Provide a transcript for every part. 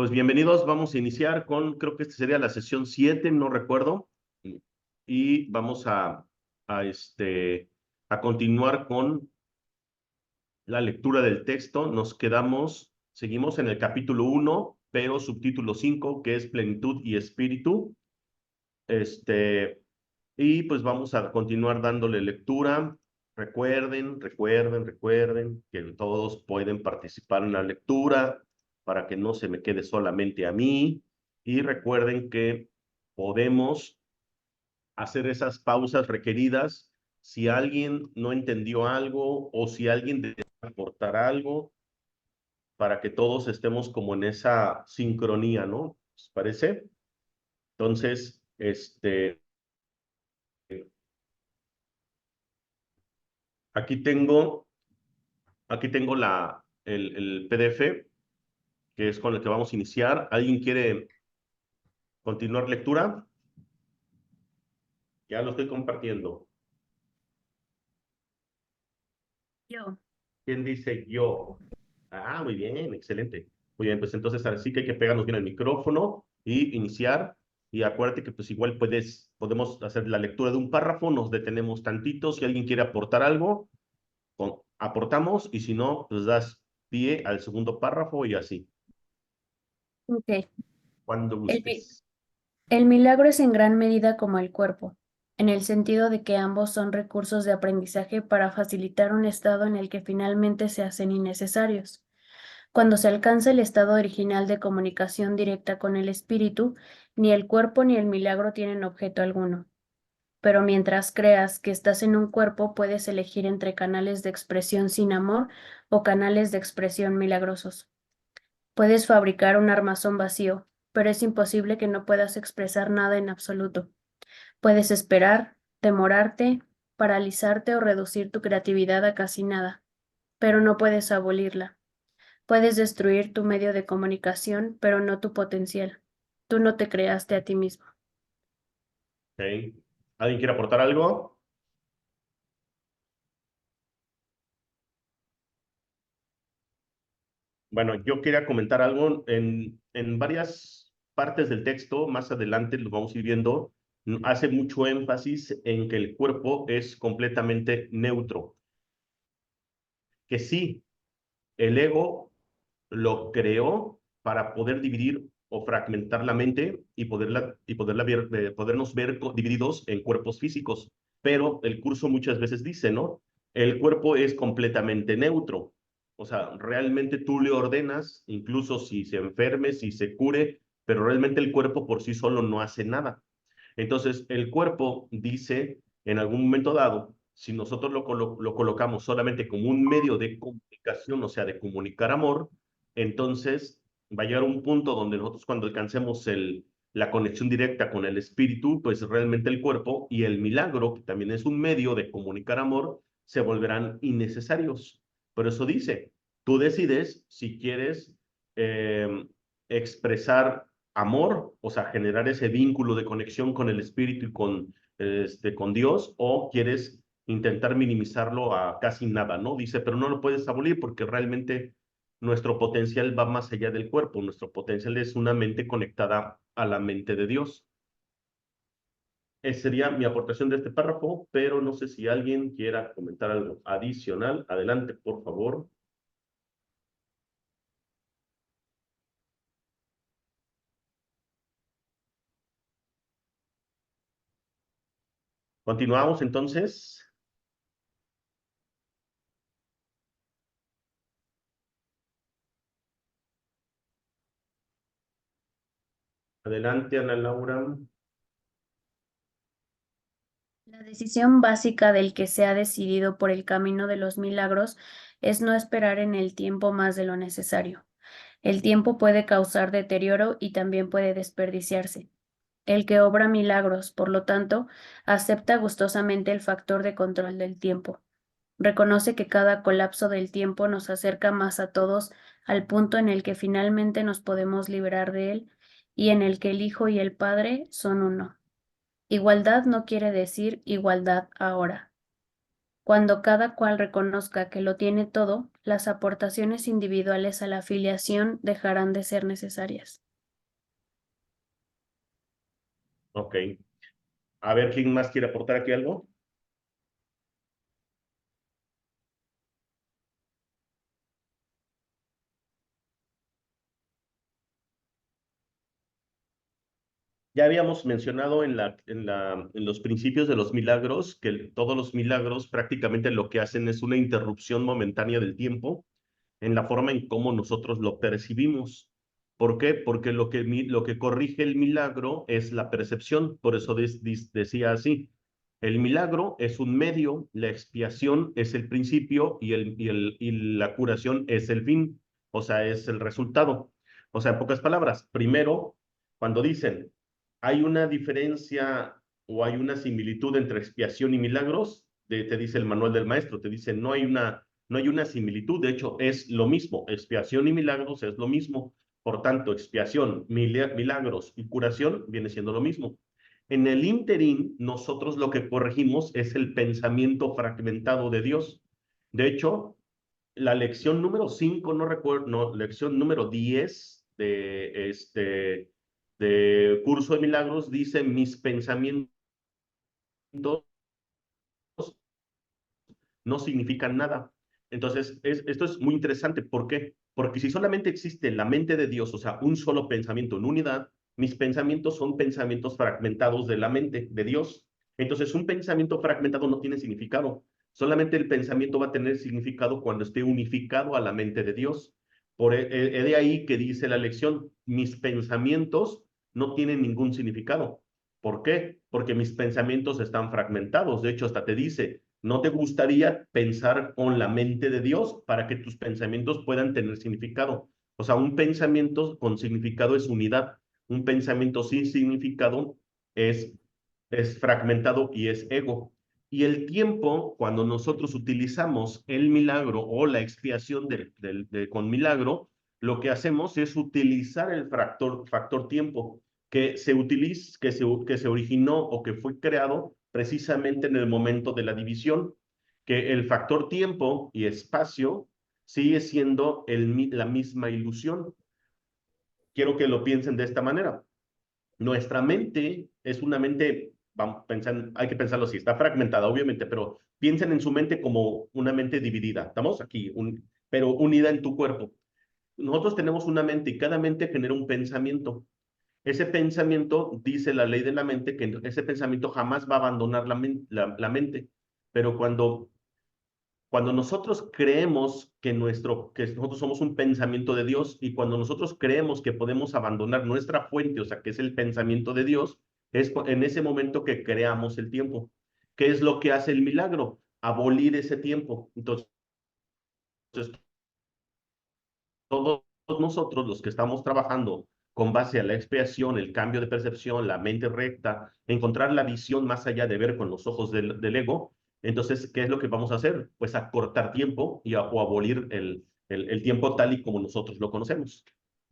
Pues bienvenidos, vamos a iniciar con, creo que esta sería la sesión 7, no recuerdo, y vamos a continuar con la lectura del texto. Seguimos en el capítulo 1, pero subtítulo 5, que es plenitud y espíritu. Y pues vamos a continuar dándole lectura. Recuerden que todos pueden participar en la lectura para que no se me quede solamente a mí. Y recuerden que podemos hacer esas pausas requeridas si alguien no entendió algo o si alguien desea aportar algo para que todos estemos como en esa sincronía, ¿no? ¿Les parece? Entonces, aquí tengo Aquí tengo el PDF, que es con el que vamos a iniciar. ¿Alguien quiere continuar lectura? Ya lo estoy compartiendo. Yo. ¿Quién dice yo? Ah, muy bien, excelente. Muy bien, pues entonces así que hay que pegarnos bien el micrófono y iniciar. Y acuérdate que pues igual podemos hacer la lectura de un párrafo, nos detenemos tantito. Si alguien quiere aportar algo, aportamos, y si no, pues das pie al segundo párrafo y así, Ok. cuando El, mi- gustes. el milagro es en gran medida como el cuerpo, en el sentido de que ambos son recursos de aprendizaje para facilitar un estado en el que finalmente se hacen innecesarios. Cuando se alcanza el estado original de comunicación directa con el espíritu, ni el cuerpo ni el milagro tienen objeto alguno. Pero mientras creas que estás en un cuerpo, puedes elegir entre canales de expresión sin amor o canales de expresión milagrosos. Puedes fabricar un armazón vacío, pero es imposible que no puedas expresar nada en absoluto. Puedes esperar, demorarte, paralizarte o reducir tu creatividad a casi nada, pero no puedes abolirla. Puedes destruir tu medio de comunicación, pero no tu potencial. Tú no te creaste a ti mismo. ¿Ok? ¿Alguien quiere aportar algo? Bueno, yo quería comentar algo en varias partes del texto, más adelante lo vamos a ir viendo, hace mucho énfasis en que el cuerpo es completamente neutro, que sí, el ego lo creó para poder dividir o fragmentar la mente y podernos ver divididos en cuerpos físicos, pero el curso muchas veces dice, ¿no? El cuerpo es completamente neutro. O sea, realmente tú le ordenas, incluso si se enferme, si se cure, pero realmente el cuerpo por sí solo no hace nada. Entonces, el cuerpo dice, en algún momento dado, si nosotros lo colocamos solamente como un medio de comunicación, o sea, de comunicar amor, entonces va a llegar un punto donde nosotros, cuando alcancemos la conexión directa con el espíritu, pues realmente el cuerpo y el milagro, que también es un medio de comunicar amor, se volverán innecesarios. Por eso dice, tú decides si quieres eh, expresar amor, o sea, generar ese vínculo de conexión con el espíritu y con Dios, o quieres intentar minimizarlo a casi nada, ¿no? Dice, pero no lo puedes abolir porque realmente nuestro potencial va más allá del cuerpo, nuestro potencial es una mente conectada a la mente de Dios. Esa sería mi aportación de este párrafo, pero no sé si alguien quiera comentar algo adicional. Adelante, por favor. Continuamos entonces. Adelante, Ana Laura. La decisión básica del que se ha decidido por el camino de los milagros es no esperar en el tiempo más de lo necesario. El tiempo puede causar deterioro y también puede desperdiciarse. El que obra milagros, por lo tanto, acepta gustosamente el factor de control del tiempo. Reconoce que cada colapso del tiempo nos acerca más a todos al punto en el que finalmente nos podemos liberar de él y en el que el Hijo y el Padre son uno. Igualdad no quiere decir igualdad ahora. Cuando cada cual reconozca que lo tiene todo, las aportaciones individuales a la filiación dejarán de ser necesarias. Ok. A ver, ¿quién más quiere aportar aquí algo? Ya habíamos mencionado en los principios de los milagros que todos los milagros prácticamente lo que hacen es una interrupción momentánea del tiempo en la forma en cómo nosotros lo percibimos. ¿Por qué? Porque lo que corrige el milagro es la percepción. Por eso decía así, el milagro es un medio, la expiación es el principio y la curación es el fin, o sea, es el resultado. O sea, en pocas palabras, primero, cuando dicen hay una diferencia o hay una similitud entre expiación y milagros, te dice el manual del maestro, te dice no hay una similitud, de hecho es lo mismo, expiación y milagros es lo mismo, por tanto, expiación, milagros y curación viene siendo lo mismo. En el ínterin, nosotros lo que corregimos es el pensamiento fragmentado de Dios. De hecho, la lección número 5 no recuerdo, no, lección número 10 de Curso de Milagros dice, mis pensamientos no significan nada. Entonces, esto es muy interesante. ¿Por qué? Porque si solamente existe la mente de Dios, o sea, un solo pensamiento en unidad, mis pensamientos son pensamientos fragmentados de la mente de Dios. Entonces, un pensamiento fragmentado no tiene significado. Solamente el pensamiento va a tener significado cuando esté unificado a la mente de Dios. De ahí que dice la lección, mis pensamientos no tienen ningún significado. ¿Por qué? Porque mis pensamientos están fragmentados. De hecho, hasta te dice, ¿no te gustaría pensar con la mente de Dios para que tus pensamientos puedan tener significado? O sea, un pensamiento con significado es unidad. Un pensamiento sin significado es, es fragmentado y es ego. Y el tiempo, cuando nosotros utilizamos el milagro o la expiación con milagro, lo que hacemos es utilizar el factor tiempo que se originó o que fue creado precisamente en el momento de la división, que el factor tiempo y espacio sigue siendo la misma ilusión. Quiero que lo piensen de esta manera. Nuestra mente es una mente, vamos, hay que pensarlo así, está fragmentada, obviamente, pero piensen en su mente como una mente dividida. Estamos aquí, pero unida en tu cuerpo. Nosotros tenemos una mente y cada mente genera un pensamiento. Ese pensamiento, dice la ley de la mente, que ese pensamiento jamás va a abandonar la mente. Pero cuando nosotros creemos que nosotros somos un pensamiento de Dios y cuando nosotros creemos que podemos abandonar nuestra fuente, o sea, que es el pensamiento de Dios, es en ese momento que creamos el tiempo. ¿Qué es lo que hace el milagro? Abolir ese tiempo. Entonces, todos nosotros los que estamos trabajando con base a la expiación, el cambio de percepción, la mente recta, encontrar la visión más allá de ver con los ojos del ego, entonces, ¿qué es lo que vamos a hacer? Pues acortar tiempo o abolir el tiempo tal y como nosotros lo conocemos.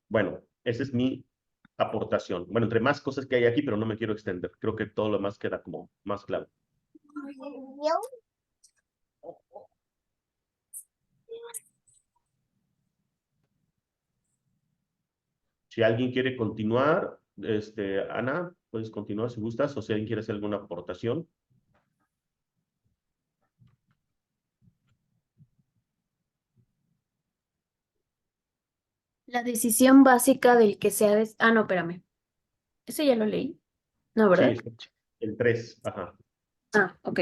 Bueno, esa es mi aportación. Bueno, entre más cosas que hay aquí, pero no me quiero extender. Creo que todo lo más queda como más claro. Si alguien quiere continuar, Ana, puedes continuar si gustas, o si alguien quiere hacer alguna aportación. La decisión básica del que se ha... Ah, no, espérame. Ese ya lo leí. No, Sí, ¿verdad? el 3, ajá. Ah, ok.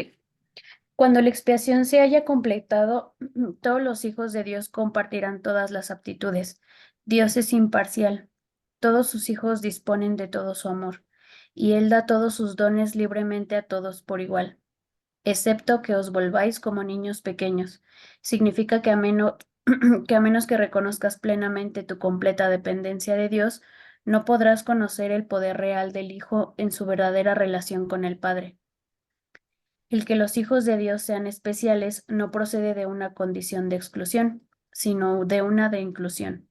Cuando la expiación se haya completado, todos los hijos de Dios compartirán todas las aptitudes. Dios es imparcial. Todos sus hijos disponen de todo su amor, y Él da todos sus dones libremente a todos por igual, excepto que os volváis como niños pequeños. Significa que que a menos que reconozcas plenamente tu completa dependencia de Dios, no podrás conocer el poder real del Hijo en su verdadera relación con el Padre. El que los hijos de Dios sean especiales no procede de una condición de exclusión, sino de una de inclusión.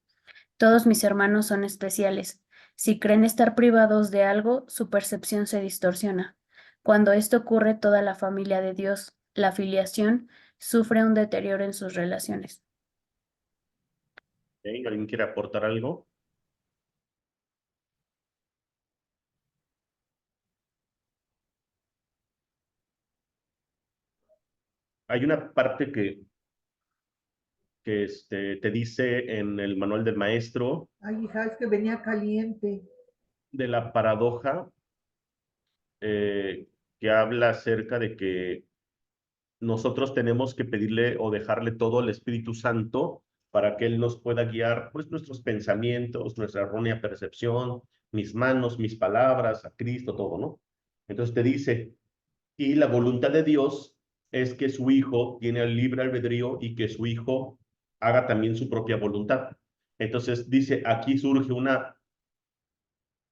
Todos mis hermanos son especiales. Si creen estar privados de algo, su percepción se distorsiona. Cuando esto ocurre, toda la familia de Dios la filiación sufre un deterioro en sus relaciones. ¿Ok? ¿Alguien quiere aportar algo? Hay una parte que te dice en el manual del maestro Ay, hija, es que venía caliente. de la paradoja, eh, que habla acerca de que nosotros tenemos que pedirle o dejarle todo al Espíritu Santo para que Él nos pueda guiar, pues, nuestros pensamientos, nuestra errónea percepción, mis manos, mis palabras, a Cristo, todo, ¿no? Entonces te dice, y la voluntad de Dios es que su Hijo tiene el libre albedrío y que su Hijo haga también su propia voluntad. Entonces dice, aquí surge una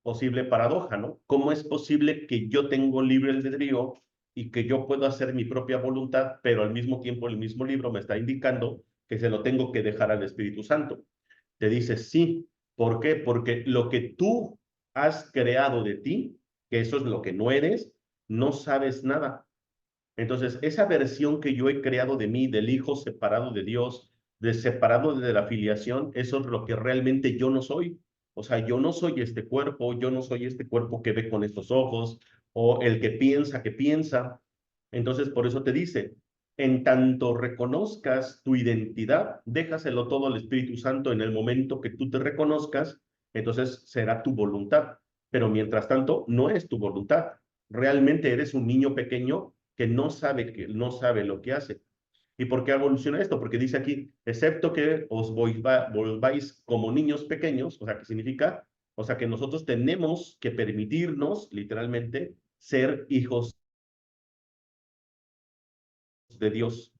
posible paradoja, ¿no? ¿Cómo es posible que yo tengo libre albedrío y que yo puedo hacer mi propia voluntad, pero al mismo tiempo el mismo libro me está indicando que se lo tengo que dejar al Espíritu Santo? Te dice sí. ¿Por qué? Porque lo que tú has creado de ti, que eso es lo que no eres, no sabes nada. Entonces, esa versión que yo he creado de mí, del hijo separado de Dios, de separado de la filiación, eso es lo que realmente yo no soy. O sea, yo no soy este cuerpo, yo no soy este cuerpo que ve con estos ojos, o el que piensa que piensa. Entonces, por eso te dice, en tanto reconozcas tu identidad, déjaselo todo al Espíritu Santo en el momento que tú te reconozcas, entonces será tu voluntad. Pero mientras tanto, no es tu voluntad. Realmente eres un niño pequeño que no sabe lo que hace. ¿Y por qué evoluciona esto? Porque dice aquí, excepto que os volváis como niños pequeños, o sea, ¿qué significa? O sea, que nosotros tenemos que permitirnos, literalmente, ser hijos de Dios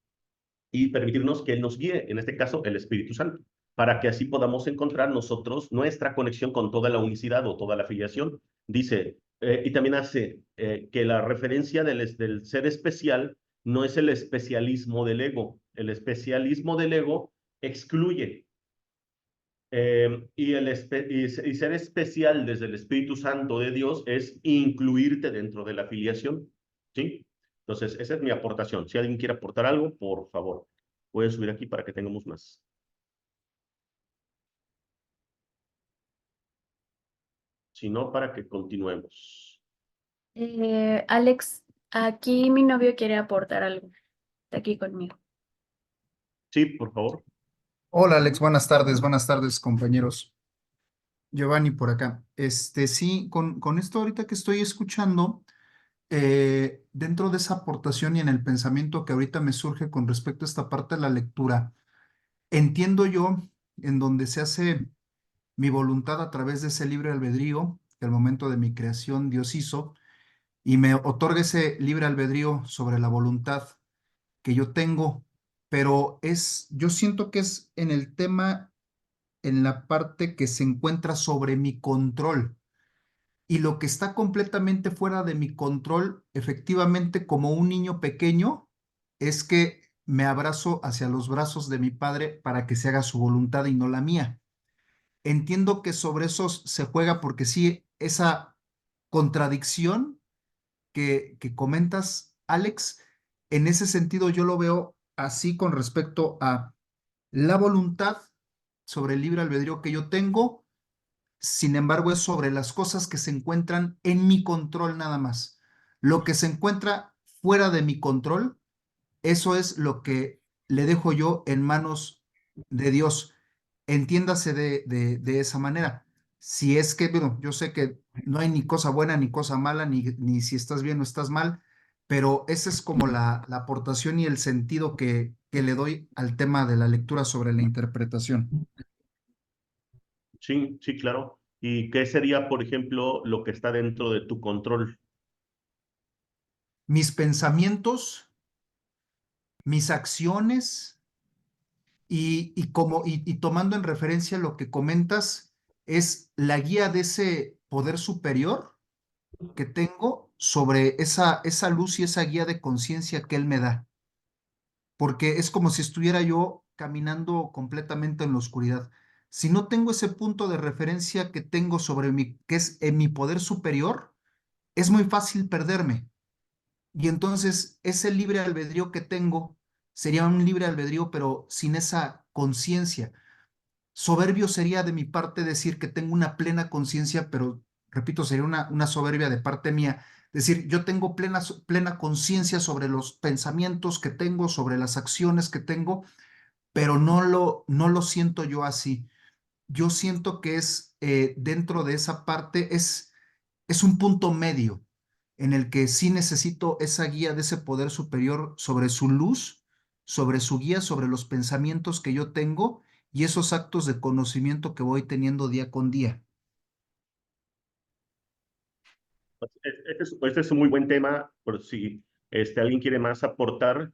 y permitirnos que Él nos guíe, en este caso, el Espíritu Santo, para que así podamos encontrar nosotros nuestra conexión con toda la unicidad o toda la filiación. Dice, y también hace que la referencia del ser especial no es el especialismo del ego. El especialismo del ego excluye. Y ser especial desde el Espíritu Santo de Dios es incluirte dentro de la filiación. ¿Sí? Entonces, esa es mi aportación. Si alguien quiere aportar algo, por favor, voy a subir aquí para que tengamos más. Si no, para que continuemos. Alex, aquí mi novio quiere aportar algo. Está aquí conmigo. Sí, por favor. Hola Alex, buenas tardes compañeros. Giovanni por acá. Sí, con esto ahorita que estoy escuchando, dentro de esa aportación y en el pensamiento que ahorita me surge con respecto a esta parte de la lectura, entiendo yo en donde se hace mi voluntad a través de ese libre albedrío que al momento de mi creación Dios hizo y me otorga ese libre albedrío sobre la voluntad que yo tengo, pero yo siento que es en el tema en la parte que se encuentra sobre mi control. Y lo que está completamente fuera de mi control, efectivamente, como un niño pequeño, es que me abrazo hacia los brazos de mi padre para que se haga su voluntad y no la mía. Entiendo que sobre eso se juega porque sí, esa contradicción que comentas, Alex, en ese sentido yo lo veo así con respecto a la voluntad sobre el libre albedrío que yo tengo. Sin embargo, es sobre las cosas que se encuentran en mi control nada más. Lo que se encuentra fuera de mi control, eso es lo que le dejo yo en manos de Dios. Entiéndase de esa manera. Si es que, bueno, yo sé que no hay ni cosa buena ni cosa mala, ni si estás bien o estás mal, pero esa es como la aportación y el sentido que le doy al tema de la lectura sobre la interpretación. Sí, sí, claro. ¿Y qué sería, por ejemplo, lo que está dentro de tu control? Mis pensamientos, mis acciones y tomando en referencia lo que comentas, es la guía de ese poder superior que tengo sobre esa luz y esa guía de conciencia que él me da, porque es como si estuviera yo caminando completamente en la oscuridad. Si no tengo ese punto de referencia que tengo sobre mi, que es en mi poder superior, es muy fácil perderme. Y entonces ese libre albedrío que tengo sería un libre albedrío, pero sin esa conciencia. Soberbio sería de mi parte decir que tengo una plena conciencia, pero repito, sería una soberbia de parte mía. Decir, yo tengo plena conciencia sobre los pensamientos que tengo, sobre las acciones que tengo, pero no lo siento yo así. Yo siento que es dentro de esa parte, es un punto medio en el que sí necesito esa guía de ese poder superior sobre su luz, sobre su guía, sobre los pensamientos que yo tengo y esos actos de conocimiento que voy teniendo día con día. Este es un muy buen tema, por si alguien quiere más aportar,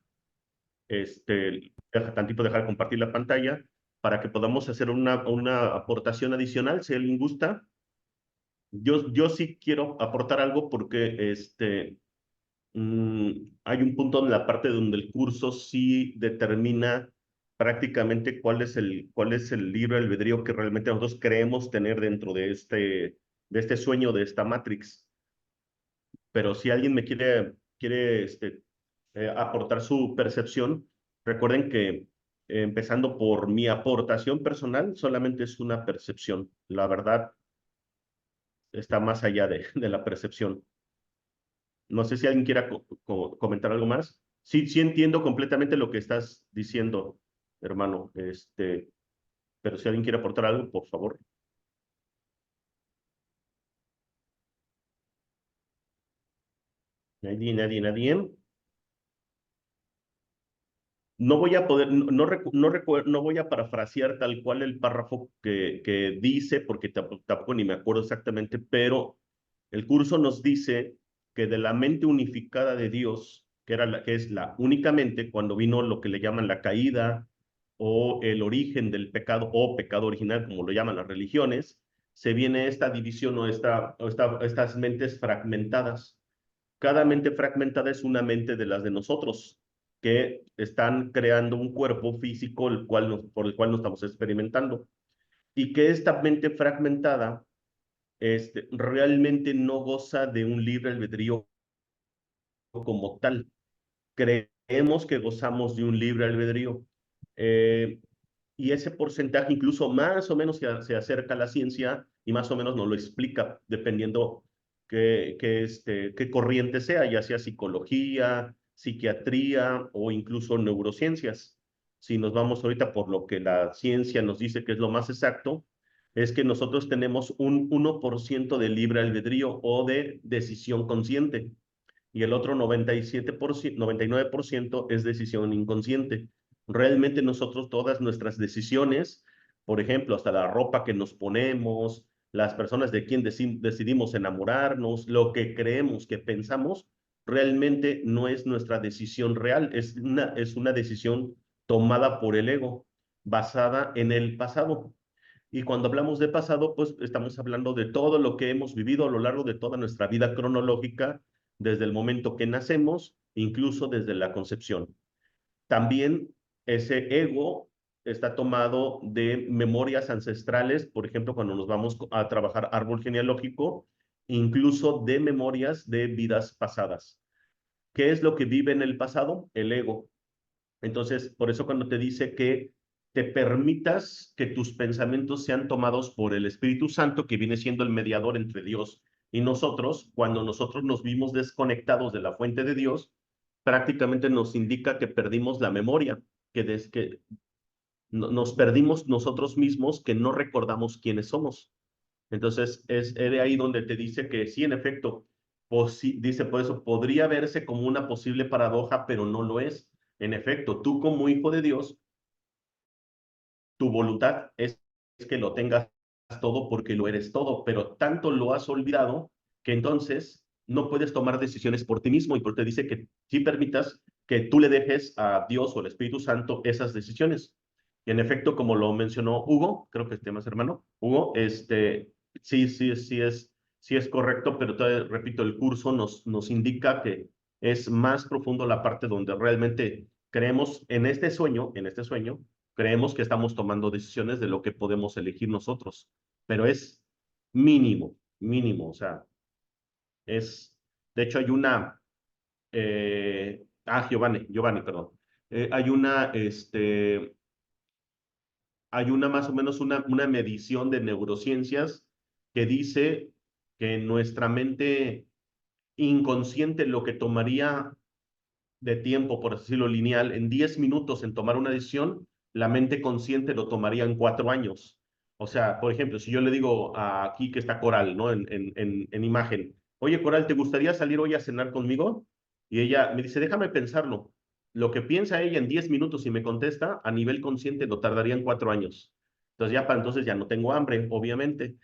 tantito dejar compartir la pantalla para que podamos hacer una aportación adicional, si alguien gusta. Yo sí quiero aportar algo porque hay un punto en la parte donde el curso sí determina prácticamente cuál es el libre albedrío que realmente nosotros creemos tener dentro de este sueño, de esta Matrix. Pero si alguien me quiere aportar su percepción, recuerden que empezando por mi aportación personal, solamente es una percepción. La verdad está más allá de la percepción. No sé si alguien quiera comentar algo más. Sí, sí entiendo completamente lo que estás diciendo, hermano. Pero si alguien quiere aportar algo, por favor. Nadie. No voy a poder, no voy a parafrasear tal cual el párrafo que dice, porque tampoco ni me acuerdo exactamente, pero el curso nos dice que de la mente unificada de Dios, que es la únicamente cuando vino lo que le llaman la caída o el origen del pecado o pecado original, como lo llaman las religiones, se viene esta división o estas mentes fragmentadas. Cada mente fragmentada es una mente de las de nosotros, que están creando un cuerpo físico por el cual nos estamos experimentando. Y que esta mente fragmentada realmente no goza de un libre albedrío como tal. Creemos que gozamos de un libre albedrío. Y ese porcentaje incluso más o menos se acerca a la ciencia y más o menos nos lo explica dependiendo qué corriente sea, ya sea psicología, psiquiatría o incluso neurociencias. Si nos vamos ahorita por lo que la ciencia nos dice que es lo más exacto, es que nosotros tenemos un 1% de libre albedrío o de decisión consciente y el otro 97%, 99% es decisión inconsciente. Realmente nosotros todas nuestras decisiones, por ejemplo, hasta la ropa que nos ponemos, las personas de quien decidimos enamorarnos, lo que creemos, que pensamos, realmente no es nuestra decisión real, es una decisión tomada por el ego, basada en el pasado. Y cuando hablamos de pasado, pues estamos hablando de todo lo que hemos vivido a lo largo de toda nuestra vida cronológica, desde el momento que nacemos, incluso desde la concepción. También ese ego está tomado de memorias ancestrales, por ejemplo, cuando nos vamos a trabajar árbol genealógico, incluso de memorias de vidas pasadas. ¿Qué es lo que vive en el pasado? El ego. Entonces, por eso cuando te dice que te permitas que tus pensamientos sean tomados por el Espíritu Santo, que viene siendo el mediador entre Dios y nosotros, cuando nosotros nos vimos desconectados de la fuente de Dios, prácticamente nos indica que perdimos la memoria, que nos perdimos nosotros mismos, que no recordamos quiénes somos. Entonces, es de ahí donde te dice que sí, en efecto, dice por eso, podría verse como una posible paradoja, pero no lo es. En efecto, tú como hijo de Dios, tu voluntad es que lo tengas todo porque lo eres todo, pero tanto lo has olvidado que entonces no puedes tomar decisiones por ti mismo y por te dice que sí permitas que tú le dejes a Dios o al Espíritu Santo esas decisiones. Y en efecto, como lo mencionó Hugo, creo que este más hermano, Hugo, sí es correcto, pero todavía, repito, el curso nos indica que es más profundo la parte donde realmente creemos en este sueño, creemos que estamos tomando decisiones de lo que podemos elegir nosotros, pero es mínimo, o sea, de hecho Giovanni, perdón. Hay una más o menos una medición de neurociencias que dice que nuestra mente inconsciente, lo que tomaría de tiempo, por decirlo lineal, en 10 minutos en tomar una decisión, la mente consciente lo tomaría en 4 años. O sea, por ejemplo, si yo le digo aquí que está Coral, ¿no? En imagen, oye, Coral, ¿te gustaría salir hoy a cenar conmigo? Y ella me dice, déjame pensarlo. Lo que piensa ella en 10 minutos y me contesta, a nivel consciente lo tardaría en 4 años. Entonces ya para entonces ya no tengo hambre, obviamente.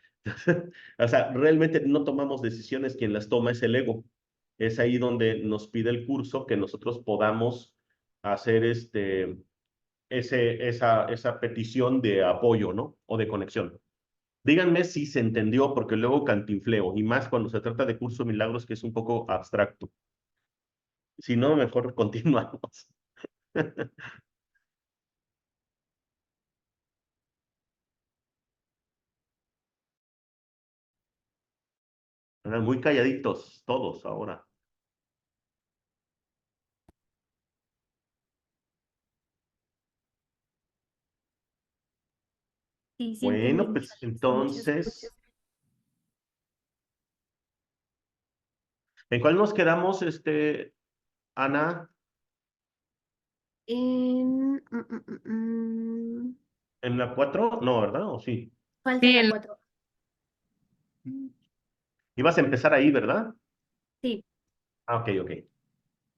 O sea, realmente no tomamos decisiones, quien las toma es el ego. Es ahí donde nos pide el curso que nosotros podamos hacer esa petición de apoyo, ¿no? O de conexión. Díganme si se entendió, porque luego cantinfleo, y más cuando se trata de curso de milagros, que es un poco abstracto. Si no, mejor continuamos. Muy calladitos todos ahora. Sí, sí Bueno, entendimos. pues Muchas entonces, gracias. ¿en cuál nos quedamos, Ana? ¿En la 4? No, ¿verdad? ¿O sí? Falta la 4. Ibas a empezar ahí, ¿verdad? Sí. Ah, ok.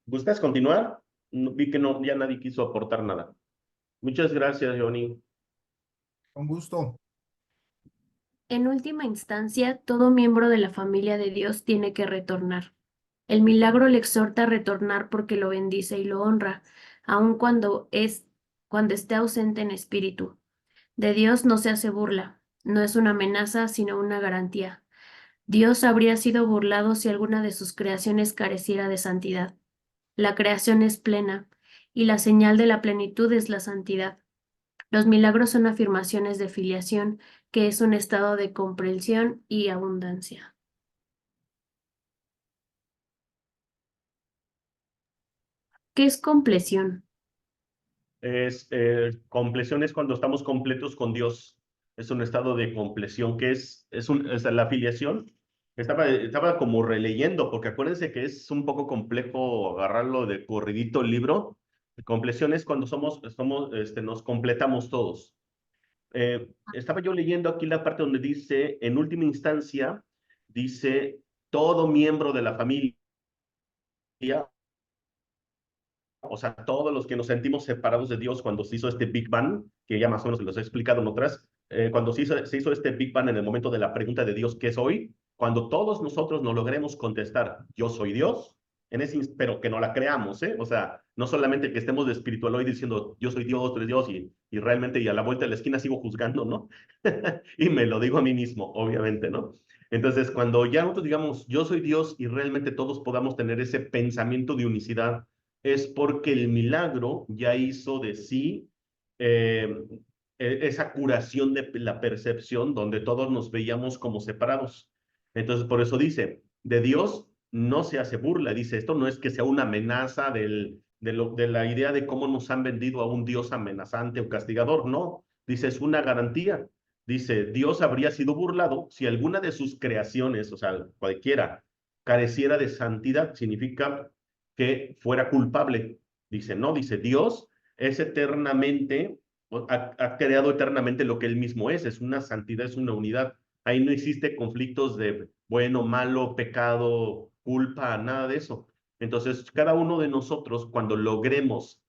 ¿Gustas continuar? Vi que no, ya nadie quiso aportar nada. Muchas gracias, Johnny. Con gusto. En última instancia, todo miembro de la familia de Dios tiene que retornar. El milagro le exhorta a retornar porque lo bendice y lo honra, aun cuando esté ausente en espíritu. De Dios no se hace burla, no es una amenaza, sino una garantía. Dios habría sido burlado si alguna de sus creaciones careciera de santidad. La creación es plena, y la señal de la plenitud es la santidad. Los milagros son afirmaciones de filiación, que es un estado de comprensión y abundancia. ¿Qué es compleción? Compleción es cuando estamos completos con Dios. Es un estado de compleción que es la afiliación. Estaba como releyendo, porque acuérdense que es un poco complejo agarrarlo de corridito el libro. Compleción es cuando nos completamos todos. Estaba yo leyendo aquí la parte donde dice, en última instancia, dice, todo miembro de la familia, o sea, todos los que nos sentimos separados de Dios cuando se hizo este Big Bang, que ya más o menos los he explicado en otras, cuando se hizo este Big Bang en el momento de la pregunta de Dios, ¿qué soy? Cuando todos nosotros no logremos contestar, yo soy Dios, pero que no la creamos, ¿eh? O sea, no solamente que estemos de espiritual hoy diciendo, yo soy Dios, tú eres Dios, y realmente y a la vuelta de la esquina sigo juzgando, ¿no? Y me lo digo a mí mismo, obviamente, ¿no? Entonces, cuando ya nosotros digamos, yo soy Dios y realmente todos podamos tener ese pensamiento de unicidad, es porque el milagro ya hizo de sí eh, esa curación de la percepción donde todos nos veíamos como separados. Entonces, por eso dice, de Dios no se hace burla, dice, esto no es que sea una amenaza de la idea de cómo nos han vendido a un Dios amenazante o castigador, no, dice, es una garantía. Dice, Dios habría sido burlado si alguna de sus creaciones, o sea, cualquiera, careciera de santidad, significa que fuera culpable. Dice, no, dice, Dios es eternamente, ha creado eternamente lo que él mismo es una santidad, es una unidad. Ahí no existe conflictos de bueno, malo, pecado, culpa, nada de eso. Entonces, cada uno de nosotros, cuando logremos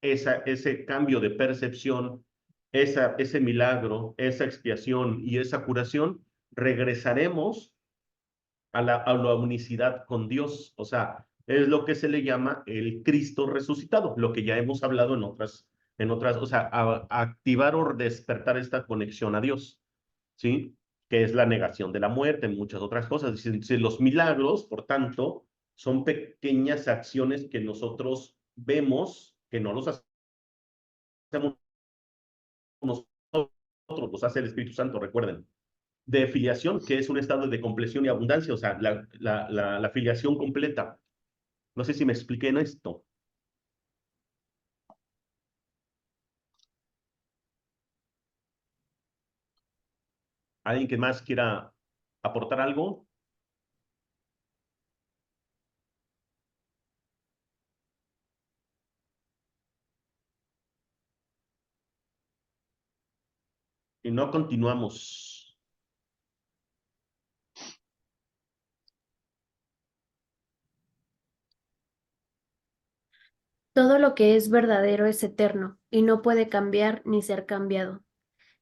ese cambio de percepción, ese milagro, esa expiación y esa curación, regresaremos a la unicidad con Dios. O sea, es lo que se le llama el Cristo resucitado, lo que ya hemos hablado en otras, o sea, activar o despertar esta conexión a Dios, ¿sí? Que es la negación de la muerte, muchas otras cosas. Los milagros, por tanto, son pequeñas acciones que nosotros vemos, que no los hacemos nosotros, los hace el Espíritu Santo, recuerden de filiación, que es un estado de compleción y abundancia, o sea, la filiación completa. No sé si me expliqué en esto. ¿Alguien que más quiera aportar algo? Y no continuamos. Todo lo que es verdadero es eterno y no puede cambiar ni ser cambiado.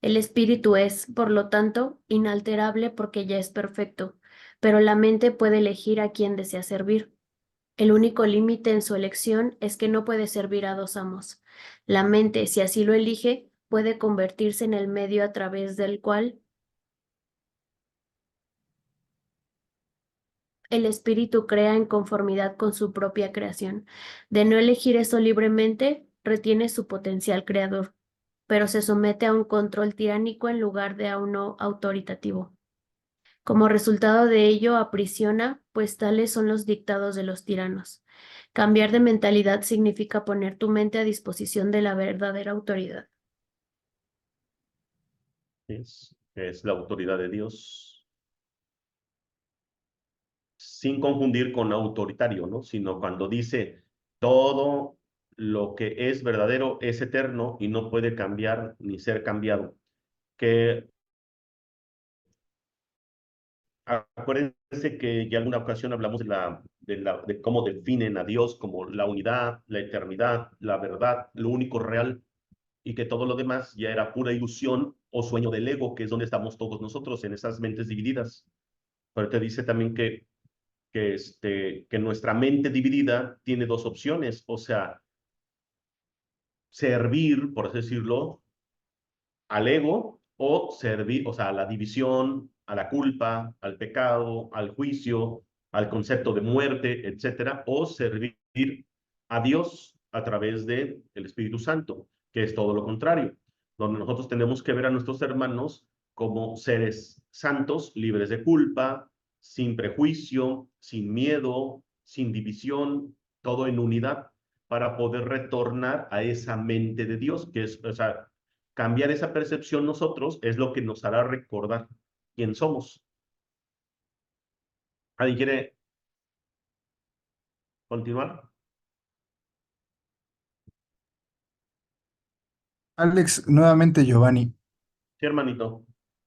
El espíritu es, por lo tanto, inalterable porque ya es perfecto, pero la mente puede elegir a quien desea servir. El único límite en su elección es que no puede servir a dos amos. La mente, si así lo elige, puede convertirse en el medio a través del cual el espíritu crea en conformidad con su propia creación. De no elegir eso libremente, retiene su potencial creador, pero se somete a un control tiránico en lugar de a uno autoritativo. Como resultado de ello, aprisiona, pues tales son los dictados de los tiranos. Cambiar de mentalidad significa poner tu mente a disposición de la verdadera autoridad. Es la autoridad de Dios, sin confundir con autoritario, ¿no? Sino cuando dice todo lo que es verdadero es eterno y no puede cambiar ni ser cambiado. Que acuérdense que ya alguna ocasión hablamos de cómo definen a Dios como la unidad, la eternidad, la verdad, lo único real, y que todo lo demás ya era pura ilusión o sueño del ego, que es donde estamos todos nosotros, en esas mentes divididas. Pero te dice también que nuestra mente dividida tiene dos opciones, o sea, servir, por así decirlo, al ego o servir, o sea, a la división, a la culpa, al pecado, al juicio, al concepto de muerte, etcétera, o servir a Dios a través de el Espíritu Santo, que es todo lo contrario, donde nosotros tenemos que ver a nuestros hermanos como seres santos, libres de culpa, sin prejuicio, sin miedo, sin división, todo en unidad, para poder retornar a esa mente de Dios, que es, o sea, cambiar esa percepción nosotros es lo que nos hará recordar quién somos. ¿Alguien quiere continuar? Alex, nuevamente Giovanni. Sí, hermanito.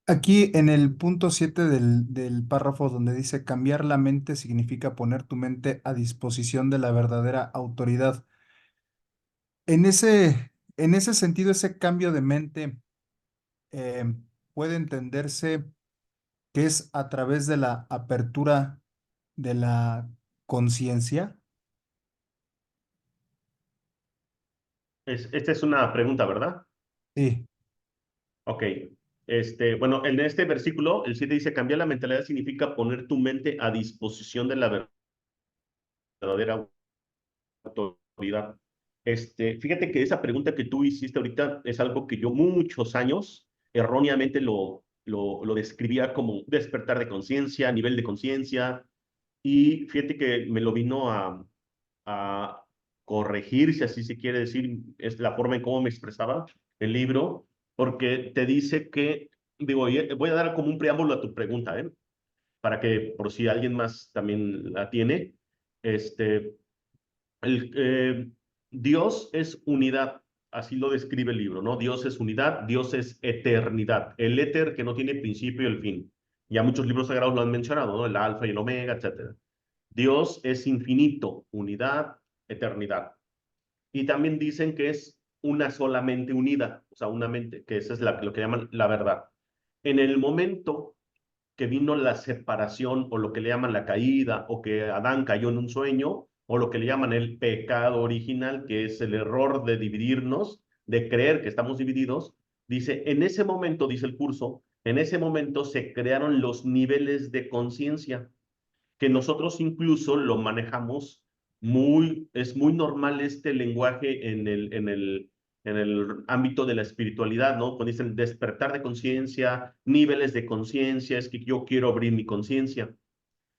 Aquí en el punto 7 del párrafo donde dice cambiar la mente significa poner tu mente a disposición de la verdadera autoridad. En ese sentido, ese cambio de mente eh, puede entenderse que es a través de la apertura de la conciencia. Esta es una pregunta, ¿verdad? Sí, Ok. Bueno, en este versículo, el 7 dice, cambiar la mentalidad significa poner tu mente a disposición de la verdadera autoridad. Fíjate que esa pregunta que tú hiciste ahorita es algo que yo muchos años erróneamente lo describía como despertar de conciencia, nivel de conciencia, y fíjate que me lo vino a corregir, si así se quiere decir, es la forma en cómo me expresaba el libro, porque te dice que, digo, voy a dar como un preámbulo a tu pregunta, ¿eh? Para que por si alguien más también la tiene, este, el, Dios es unidad, así lo describe el libro, ¿no? Dios es unidad, Dios es eternidad, el éter que no tiene principio y el fin. Ya muchos libros sagrados lo han mencionado, ¿no? El alfa y el omega, etcétera. Dios es infinito, unidad, eternidad. Y también dicen que es una sola mente unida, o sea, una mente, que esa es lo que llaman la verdad. En el momento que vino la separación o lo que le llaman la caída o que Adán cayó en un sueño o lo que le llaman el pecado original, que es el error de dividirnos, de creer que estamos divididos, dice, en ese momento, dice el curso, en ese momento se crearon los niveles de conciencia que nosotros incluso lo manejamos es muy normal este lenguaje en el ámbito de la espiritualidad, ¿no? Cuando dicen despertar de conciencia, niveles de conciencia, es que yo quiero abrir mi conciencia.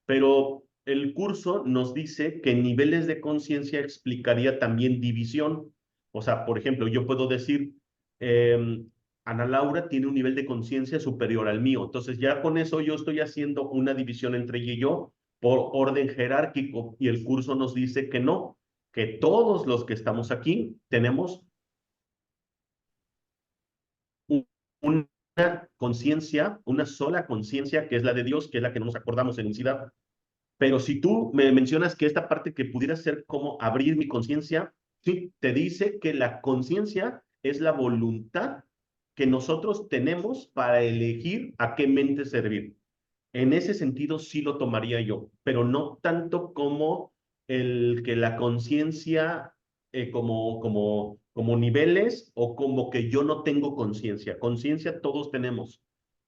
Pero el curso nos dice que niveles de conciencia explicaría también división. O sea, por ejemplo, yo puedo decir, Ana Laura tiene un nivel de conciencia superior al mío. Entonces ya con eso yo estoy haciendo una división entre ella y yo por orden jerárquico, y el curso nos dice que no, que todos los que estamos aquí tenemos una conciencia, una sola conciencia, que es la de Dios, que es la que no nos acordamos en unicidad. Pero si tú me mencionas que esta parte que pudiera ser como abrir mi conciencia, sí, te dice que la conciencia es la voluntad que nosotros tenemos para elegir a qué mente servir. En ese sentido sí lo tomaría yo, pero no tanto como el que la conciencia como niveles, o como que yo no tengo conciencia. Conciencia todos tenemos.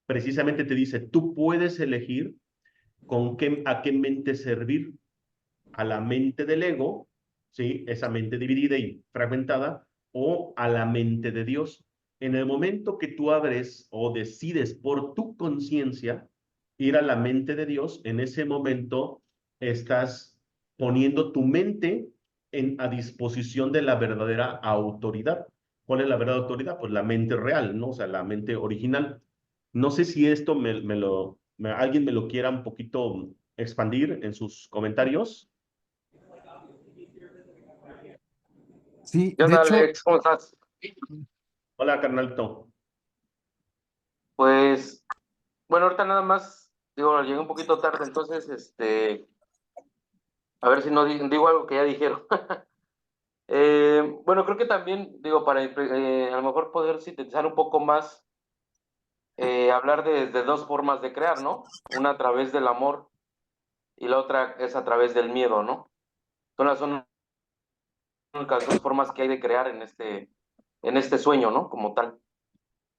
Precisamente te dice, tú puedes elegir a qué mente servir, a la mente del ego, ¿sí? Esa mente dividida y fragmentada, o a la mente de Dios. En el momento que tú abres o decides por tu conciencia ir a la mente de Dios, en ese momento estás poniendo tu mente a disposición de la verdadera autoridad. ¿Cuál es la verdadera autoridad? Pues la mente real, ¿no? O sea, la mente original. No sé si esto alguien me lo quiera un poquito expandir en sus comentarios. Sí, ¿Qué de onda, hecho, Alex? ¿Cómo estás? Hola, carnalito. Pues, bueno, ahorita nada más, digo, llegué un poquito tarde, entonces, a ver si no digo algo que ya dijeron. Bueno, creo que también, digo, para a lo mejor poder sintetizar un poco más, hablar de dos formas de crear, ¿no? Una a través del amor y la otra es a través del miedo, ¿no? Son las únicas dos formas que hay de crear en este sueño, ¿no? Como tal.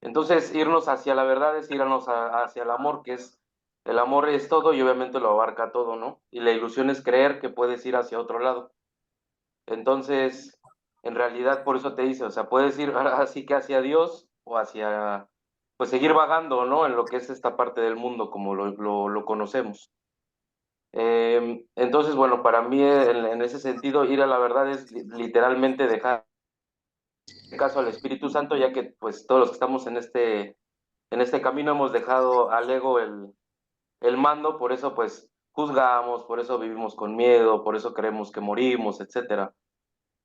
Entonces, irnos hacia la verdad es irnos hacia el amor, que es, el amor es todo y obviamente lo abarca todo, ¿no? Y la ilusión es creer que puedes ir hacia otro lado. Entonces, en realidad, por eso te dice, o sea, puedes ir así que hacia Dios o hacia, pues seguir vagando, ¿no? En lo que es esta parte del mundo como lo conocemos. Entonces, bueno, para mí en ese sentido, ir a la verdad es literalmente dejar caso al Espíritu Santo, ya que pues todos los que estamos en este camino hemos dejado al ego el mando, por eso pues juzgamos, por eso vivimos con miedo, por eso creemos que morimos, etcétera.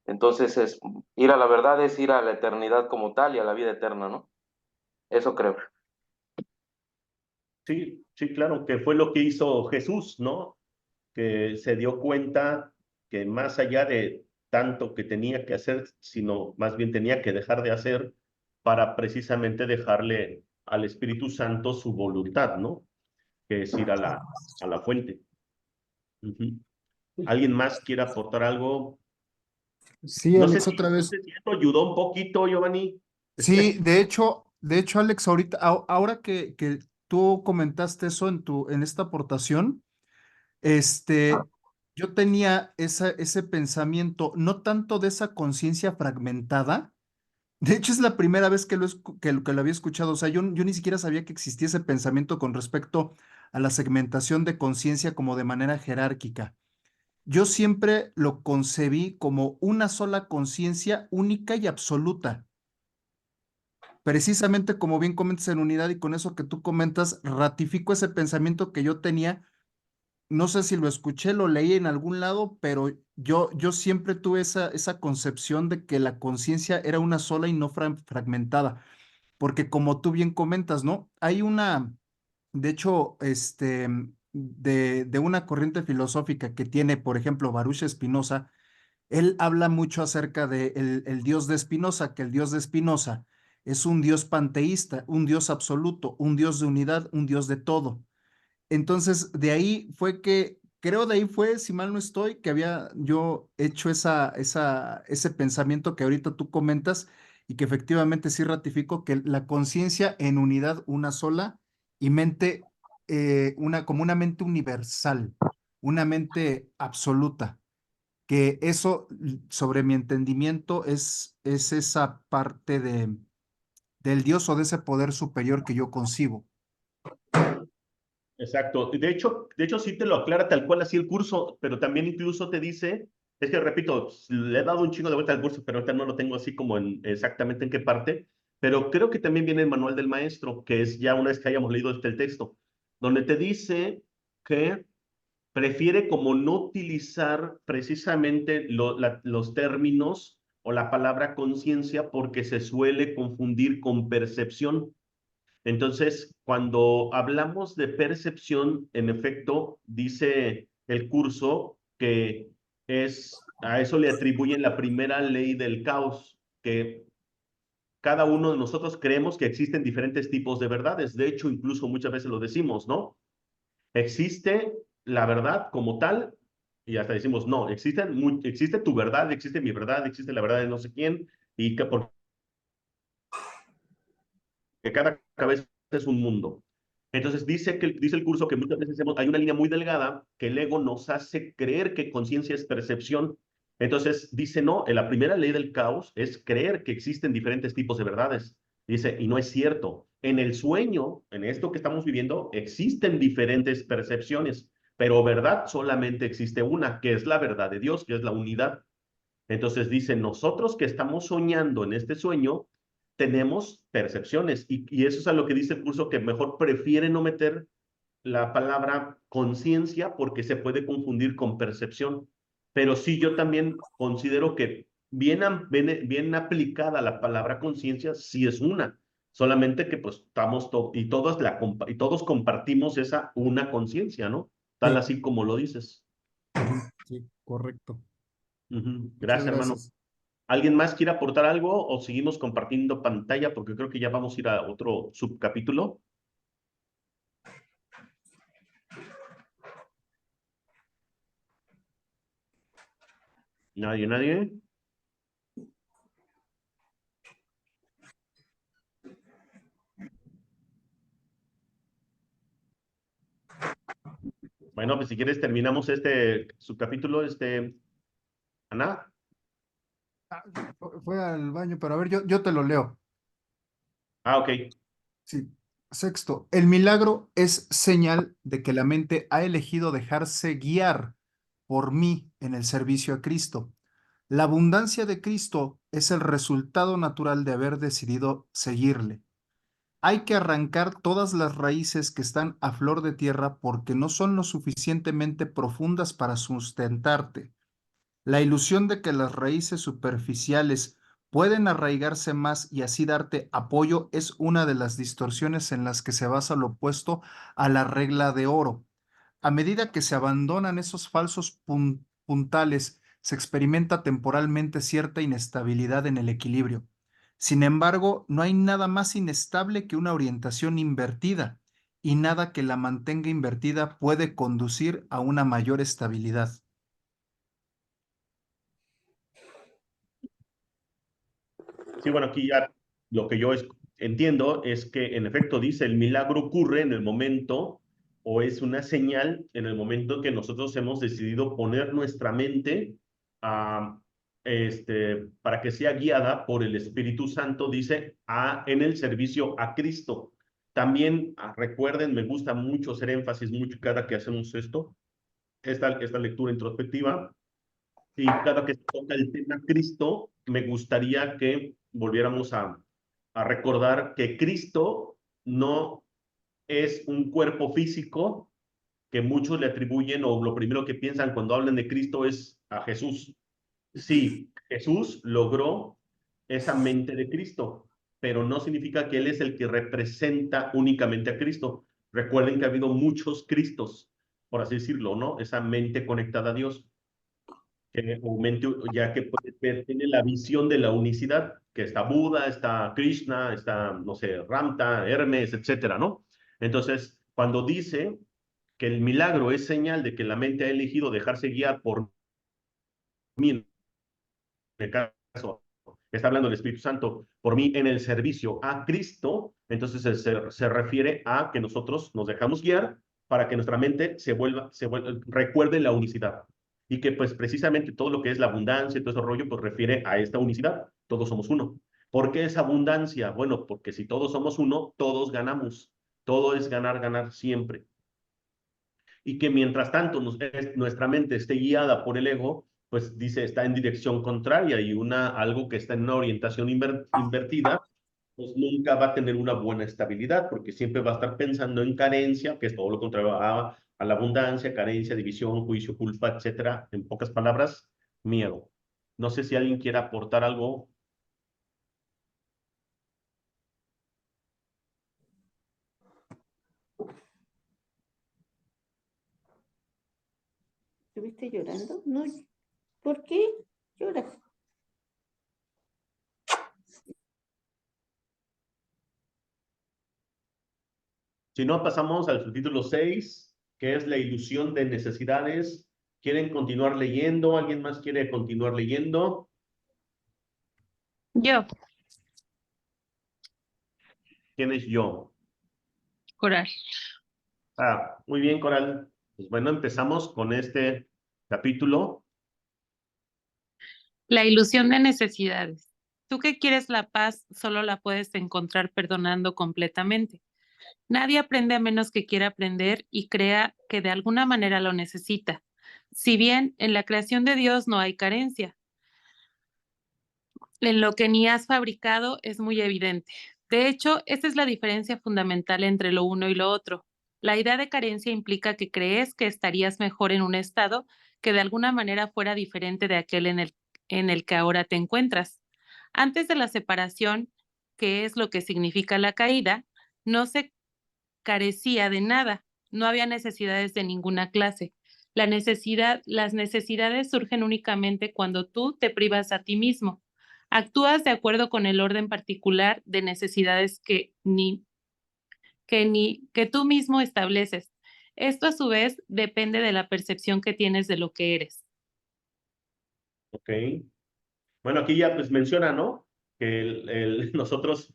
Entonces ir a la verdad es ir a la eternidad como tal y a la vida eterna, ¿no? Eso creo. Sí, sí, claro, que fue lo que hizo Jesús, ¿no? Que se dio cuenta que más allá de tanto que tenía que hacer, sino más bien tenía que dejar de hacer para precisamente dejarle al Espíritu Santo su voluntad, ¿no? Que es ir a la fuente. Ujú. ¿Alguien más quiere aportar algo? sí, Alex, otra No vez. sé si esto ayudó un poquito, Giovanni. Sí, de hecho, Alex, ahorita, ahora que tú comentaste eso en esta aportación, yo tenía ese pensamiento, no tanto de esa conciencia fragmentada. De hecho, es la primera vez que lo había escuchado. O sea, yo ni siquiera sabía que existía ese pensamiento con respecto a la segmentación de conciencia como de manera jerárquica. Yo siempre lo concebí como una sola conciencia única y absoluta. Precisamente como bien comentas en unidad y con eso que tú comentas, ratifico ese pensamiento que yo tenía. No sé si lo escuché, lo leí en algún lado, pero yo siempre tuve esa concepción de que la conciencia era una sola y no fragmentada, porque como tú bien comentas, ¿no? Hay de hecho, de una corriente filosófica que tiene, por ejemplo, Baruch Spinoza. Él habla mucho acerca de el Dios de Spinoza, que el Dios de Spinoza es un Dios panteísta, un Dios absoluto, un Dios de unidad, un Dios de todo. Entonces, de ahí fue creo de ahí fue, si mal no estoy, que había yo hecho ese pensamiento que ahorita tú comentas y que efectivamente sí ratifico que la conciencia en unidad, una sola, y mente, como una mente universal, una mente absoluta, que eso, sobre mi entendimiento, es esa parte del Dios o de ese poder superior que yo concibo. Exacto. De hecho sí te lo aclara tal cual así el curso, pero también incluso te dice, es que repito, le he dado un chingo de vuelta al curso, pero ahorita no lo tengo así como exactamente en qué parte, pero creo que también viene el manual del maestro, que es ya una vez que hayamos leído el texto, donde te dice que prefiere como no utilizar precisamente los términos o la palabra conciencia porque se suele confundir con percepción. Entonces, cuando hablamos de percepción, en efecto, dice el curso que a eso le atribuyen la primera ley del caos, que cada uno de nosotros creemos que existen diferentes tipos de verdades. De hecho, incluso muchas veces lo decimos, ¿no? Existe la verdad como tal, y hasta decimos, no, existe tu verdad, existe mi verdad, existe la verdad de no sé quién, y que porque cada cabeza es un mundo. Entonces dice el curso que muchas veces hay una línea muy delgada que el ego nos hace creer que conciencia es percepción. Entonces dice, no, en la primera ley del caos es creer que existen diferentes tipos de verdades. Dice, y no es cierto. En el sueño, en esto que estamos viviendo, existen diferentes percepciones, pero verdad solamente existe una, que es la verdad de Dios, que es la unidad. Entonces dice, nosotros que estamos soñando en este sueño, tenemos percepciones y eso es a lo que dice el curso, que mejor prefiere no meter la palabra conciencia porque se puede confundir con percepción. Pero sí, yo también considero que bien aplicada la palabra conciencia, sí es una. Solamente que pues estamos y todos compartimos esa una conciencia, ¿no? Tal Sí, así como lo dices. sí, correcto. Muchas Gracias, hermano. gracias. ¿Alguien más quiere aportar algo o seguimos compartiendo pantalla? Porque creo que ya vamos a ir a otro subcapítulo. Nadie. Bueno, pues si quieres terminamos este subcapítulo, Ana. Ah, fue al baño, pero a ver, yo te lo leo. Ok. Sí. Sexto, el milagro es señal de que la mente ha elegido dejarse guiar por mí en el servicio a Cristo. La abundancia de Cristo es el resultado natural de haber decidido seguirle. Hay que arrancar todas las raíces que están a flor de tierra porque no son lo suficientemente profundas para sustentarte. La ilusión de que las raíces superficiales pueden arraigarse más y así darte apoyo es una de las distorsiones en las que se basa lo opuesto a la regla de oro. A medida que se abandonan esos falsos puntales, se experimenta temporalmente cierta inestabilidad en el equilibrio. Sin embargo, no hay nada más inestable que una orientación invertida, y nada que la mantenga invertida puede conducir a una mayor estabilidad. Sí, bueno, aquí ya lo que yo entiendo es que en efecto dice, el milagro ocurre en el momento o es una señal en el momento que nosotros hemos decidido poner nuestra mente a, para que sea guiada por el Espíritu Santo, dice, en el servicio a Cristo. También recuerden, me gusta mucho hacer énfasis mucho cada que hacemos esta lectura introspectiva, y cada que se toca el tema Cristo, me gustaría que volviéramos a recordar que Cristo no es un cuerpo físico que muchos le atribuyen o lo primero que piensan cuando hablan de Cristo es a Jesús. Sí, Jesús logró esa mente de Cristo, pero no significa que Él es el que representa únicamente a Cristo. Recuerden que ha habido muchos Cristos, por así decirlo, ¿no? Esa mente conectada a Dios que aumente, ya que tiene la visión de la unicidad, que está Buda, está Krishna, está, no sé, Ramta, Hermes, etcétera, ¿no? Entonces, cuando dice que el milagro es señal de que la mente ha elegido dejarse guiar por mí, en el caso, está hablando del Espíritu Santo, por mí en el servicio a Cristo, entonces se refiere a que nosotros nos dejamos guiar para que nuestra mente recuerde la unicidad. Y que pues precisamente todo lo que es la abundancia y todo ese rollo pues refiere a esta unicidad. Todos somos uno. ¿Por qué esa abundancia? Bueno, porque si todos somos uno, todos ganamos. Todo es ganar, ganar siempre. y que mientras tanto nuestra mente esté guiada por el ego, pues dice, está en dirección contraria y algo que está en una orientación invertida, pues nunca va a tener una buena estabilidad, porque siempre va a estar pensando en carencia, que es todo lo contrario a la abundancia, carencia, división, juicio, culpa, etcétera. En pocas palabras, miedo. No sé si alguien quiere aportar algo. ¿Estuviste llorando? No, ¿por qué lloras? Si no, pasamos al subtítulo 6, que es la ilusión de necesidades. ¿Quieren continuar leyendo? ¿Alguien más quiere continuar leyendo? Yo, ¿Quién es yo? Coral. Muy bien, Coral. Pues bueno, empezamos con este capítulo. La ilusión de necesidades. Tú que quieres la paz, solo la puedes encontrar perdonando completamente. Nadie aprende a menos que quiera aprender y crea que de alguna manera lo necesita. Si bien en la creación de Dios no hay carencia, en lo que ni has fabricado es muy evidente. De hecho, esta es la diferencia fundamental entre lo uno y lo otro. La idea de carencia implica que crees que estarías mejor en un estado que de alguna manera fuera diferente de aquel en el que ahora te encuentras. Antes de la separación, que es lo que significa la caída, no se carecía de nada, no había necesidades de ninguna clase. Las necesidades surgen únicamente cuando tú te privas a ti mismo. Actúas de acuerdo con el orden particular de necesidades que tú mismo estableces. Esto a su vez depende de la percepción que tienes de lo que eres. Ok. Bueno, aquí ya pues menciona, ¿no? Que nosotros,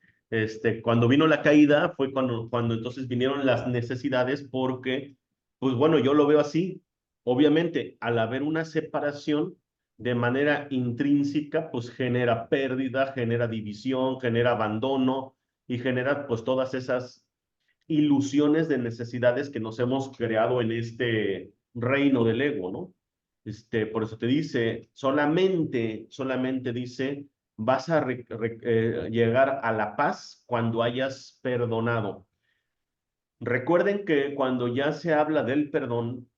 cuando vino la caída fue cuando entonces vinieron las necesidades porque, pues bueno, yo lo veo así. Obviamente, al haber una separación de manera intrínseca, pues genera pérdida, genera división, genera abandono y genera pues todas esas ilusiones de necesidades que nos hemos creado en este reino del ego, ¿no? Por eso te dice, solamente dice, vas a llegar a la paz cuando hayas perdonado. Recuerden que cuando ya se habla del perdón,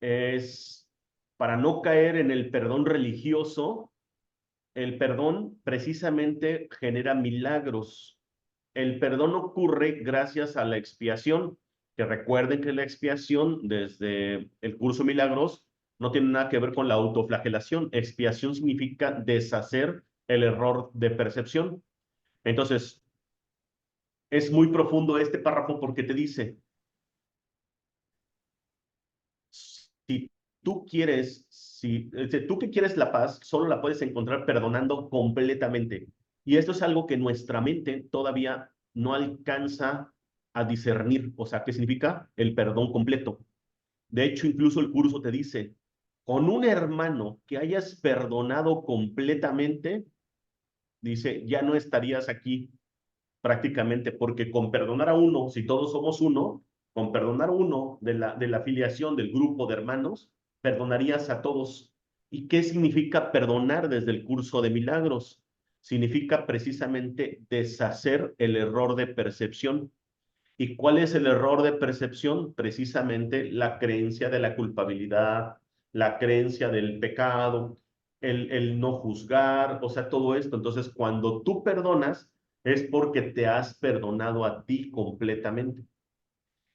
es para no caer en el perdón religioso. El perdón precisamente genera milagros. El perdón ocurre gracias a la expiación, que recuerden que la expiación desde el curso Milagros no tiene nada que ver con la autoflagelación. Expiación significa deshacer el error de percepción. Entonces, es muy profundo este párrafo porque te dice, si tú que quieres la paz, solo la puedes encontrar perdonando completamente. Y esto es algo que nuestra mente todavía no alcanza a discernir. O sea, ¿qué significa? El perdón completo. De hecho, incluso el curso te dice, con un hermano que hayas perdonado completamente, dice, ya no estarías aquí prácticamente, porque con perdonar a uno, si todos somos uno, con perdonar a uno de la afiliación del grupo de hermanos, perdonarías a todos. ¿Y qué significa perdonar desde el curso de milagros? Significa precisamente deshacer el error de percepción. ¿Y cuál es el error de percepción? Precisamente la creencia de la culpabilidad, la creencia del pecado, el no juzgar, o sea, todo esto. Entonces, cuando tú perdonas, es porque te has perdonado a ti completamente.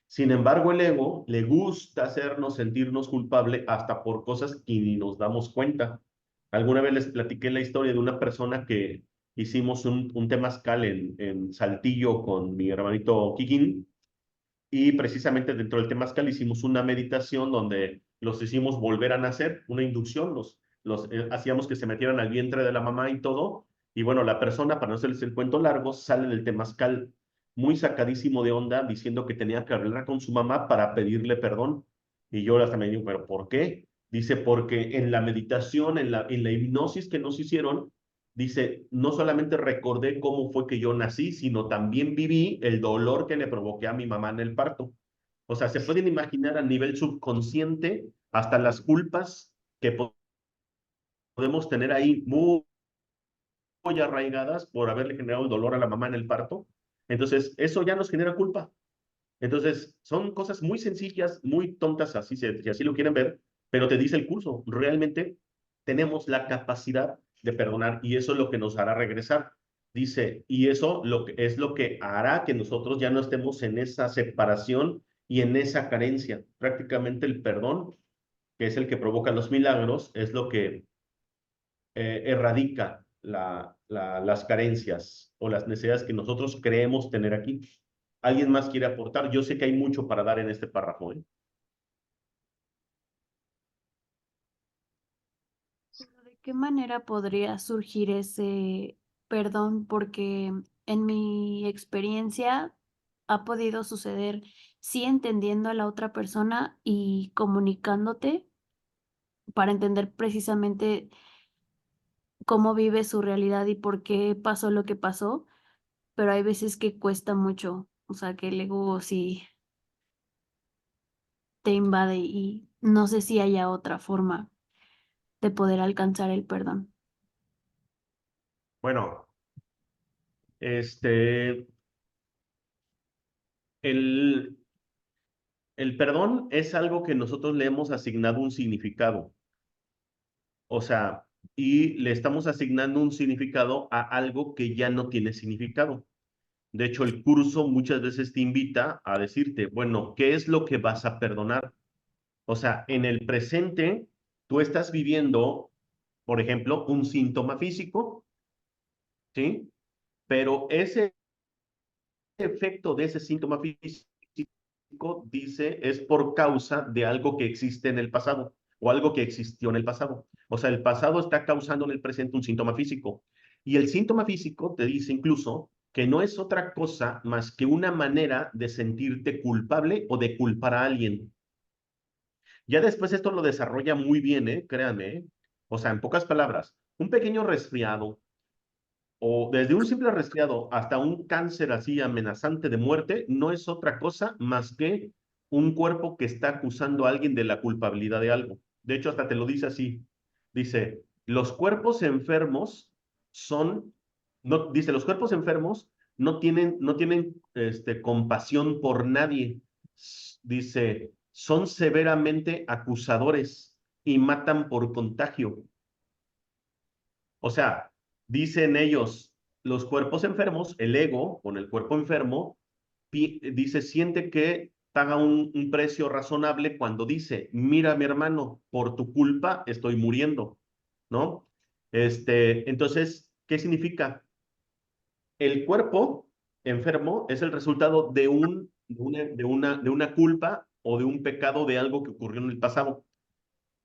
Sin embargo, el ego le gusta hacernos sentirnos culpables hasta por cosas que ni nos damos cuenta. Alguna vez les platiqué la historia de una persona que hicimos un temazcal en Saltillo con mi hermanito Kikín, y precisamente dentro del temazcal hicimos una meditación donde los hicimos volver a nacer, una inducción, hacíamos que se metieran al vientre de la mamá y todo. Y bueno, la persona, para no hacerles el cuento largo, sale del temazcal muy sacadísimo de onda diciendo que tenía que hablar con su mamá para pedirle perdón. Y yo hasta me digo, ¿pero por qué? Dice, porque en la meditación, en la hipnosis que nos hicieron, dice, no solamente recordé cómo fue que yo nací, sino también viví el dolor que le provoqué a mi mamá en el parto. O sea, se pueden imaginar a nivel subconsciente hasta las culpas que podemos tener ahí muy arraigadas por haberle generado el dolor a la mamá en el parto. Entonces, eso ya nos genera culpa. Entonces, son cosas muy sencillas, muy tontas, si así lo quieren ver, pero te dice el curso, realmente tenemos la capacidad de perdonar y eso es lo que nos hará regresar. Dice, y eso es lo que hará que nosotros ya no estemos en esa separación y en esa carencia. Prácticamente el perdón, que es el que provoca los milagros, es lo que erradica las carencias o las necesidades que nosotros creemos tener aquí. ¿Alguien más quiere aportar? Yo sé que hay mucho para dar en este párrafo, ¿eh? Pero ¿de qué manera podría surgir ese perdón? Porque en mi experiencia ha podido suceder, sí entendiendo a la otra persona y comunicándote para entender precisamente cómo vive su realidad y por qué pasó lo que pasó, pero hay veces que cuesta mucho, o sea, que el ego sí te invade y no sé si haya otra forma de poder alcanzar el perdón. Bueno, este, el, el perdón es algo que nosotros le hemos asignado un significado. O sea, y le estamos asignando un significado a algo que ya no tiene significado. De hecho, el curso muchas veces te invita a decirte, bueno, ¿qué es lo que vas a perdonar? O sea, en el presente, tú estás viviendo, por ejemplo, un síntoma físico, ¿sí? Pero ese efecto de ese síntoma físico, dice, es por causa de algo que existe en el pasado o algo que existió en el pasado. O sea, el pasado está causando en el presente un síntoma físico. Y el síntoma físico te dice incluso que no es otra cosa más que una manera de sentirte culpable o de culpar a alguien. Ya después esto lo desarrolla muy bien, créanme. O sea, en pocas palabras, un pequeño resfriado, o desde un simple resfriado hasta un cáncer así amenazante de muerte, no es otra cosa más que un cuerpo que está acusando a alguien de la culpabilidad de algo. De hecho, hasta te lo dice así. Dice, los cuerpos enfermos son, no, dice, los cuerpos enfermos no tienen compasión por nadie. Dice, son severamente acusadores y matan por contagio. O sea, dicen ellos, los cuerpos enfermos, el ego con el cuerpo enfermo, dice, siente que paga un precio razonable cuando dice, mira mi hermano, por tu culpa estoy muriendo, ¿no? Entonces, ¿qué significa? El cuerpo enfermo es el resultado de una culpa o de un pecado de algo que ocurrió en el pasado.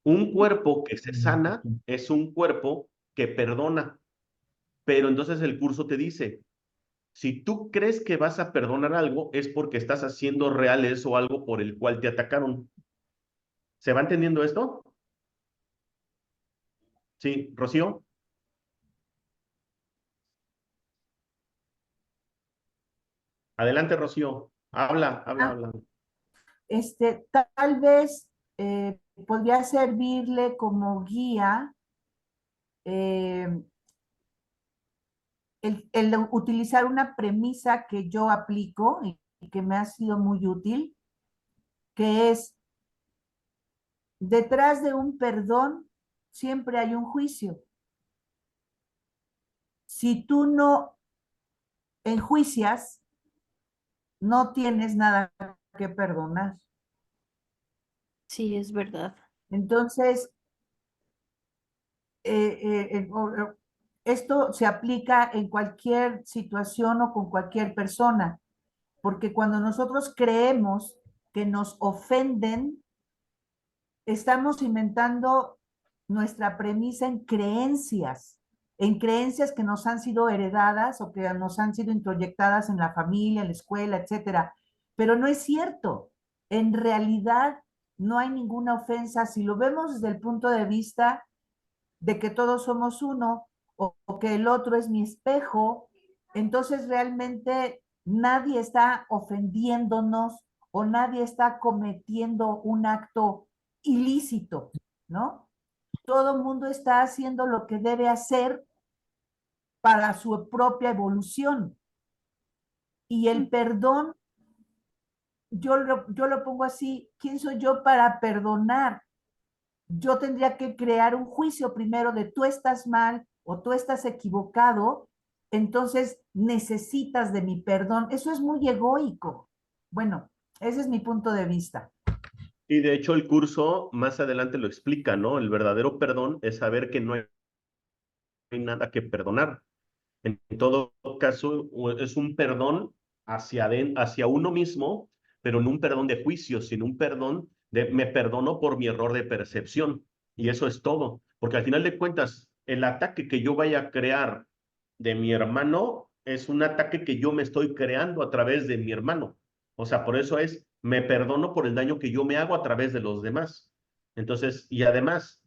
Un cuerpo que se sana es un cuerpo que perdona. Pero entonces el curso te dice, si tú crees que vas a perdonar algo, es porque estás haciendo real eso algo por el cual te atacaron. ¿Se va entendiendo esto? Sí, Rocío. Adelante, Rocío. Habla, habla, Ah, habla. tal vez podría servirle como guía eh, el utilizar una premisa que yo aplico y que me ha sido muy útil, que es, detrás de un perdón siempre hay un juicio. Si tú no enjuicias, no tienes nada que perdonar. Sí, es verdad. Entonces, esto se aplica en cualquier situación o con cualquier persona, porque cuando nosotros creemos que nos ofenden, estamos inventando nuestra premisa en creencias que nos han sido heredadas o que nos han sido introyectadas en la familia, en la escuela, etcétera. Pero no es cierto. En realidad no hay ninguna ofensa. Si lo vemos desde el punto de vista de que todos somos uno o que el otro es mi espejo, entonces realmente nadie está ofendiéndonos o nadie está cometiendo un acto ilícito, ¿no? Todo el mundo está haciendo lo que debe hacer para su propia evolución. Y el perdón, yo lo pongo así, ¿quién soy yo para perdonar? Yo tendría que crear un juicio primero de tú estás mal o tú estás equivocado, entonces necesitas de mi perdón. Eso es muy egoico. Bueno, ese es mi punto de vista. Y de hecho el curso más adelante lo explica, ¿no? El verdadero perdón es saber que no hay nada que perdonar. En todo caso, es un perdón hacia uno mismo, pero no un perdón de juicio, sino un perdón de me perdono por mi error de percepción. Y eso es todo. Porque al final de cuentas, el ataque que yo vaya a crear de mi hermano es un ataque que yo me estoy creando a través de mi hermano. O sea, por eso es, me perdono por el daño que yo me hago a través de los demás. Entonces, y además,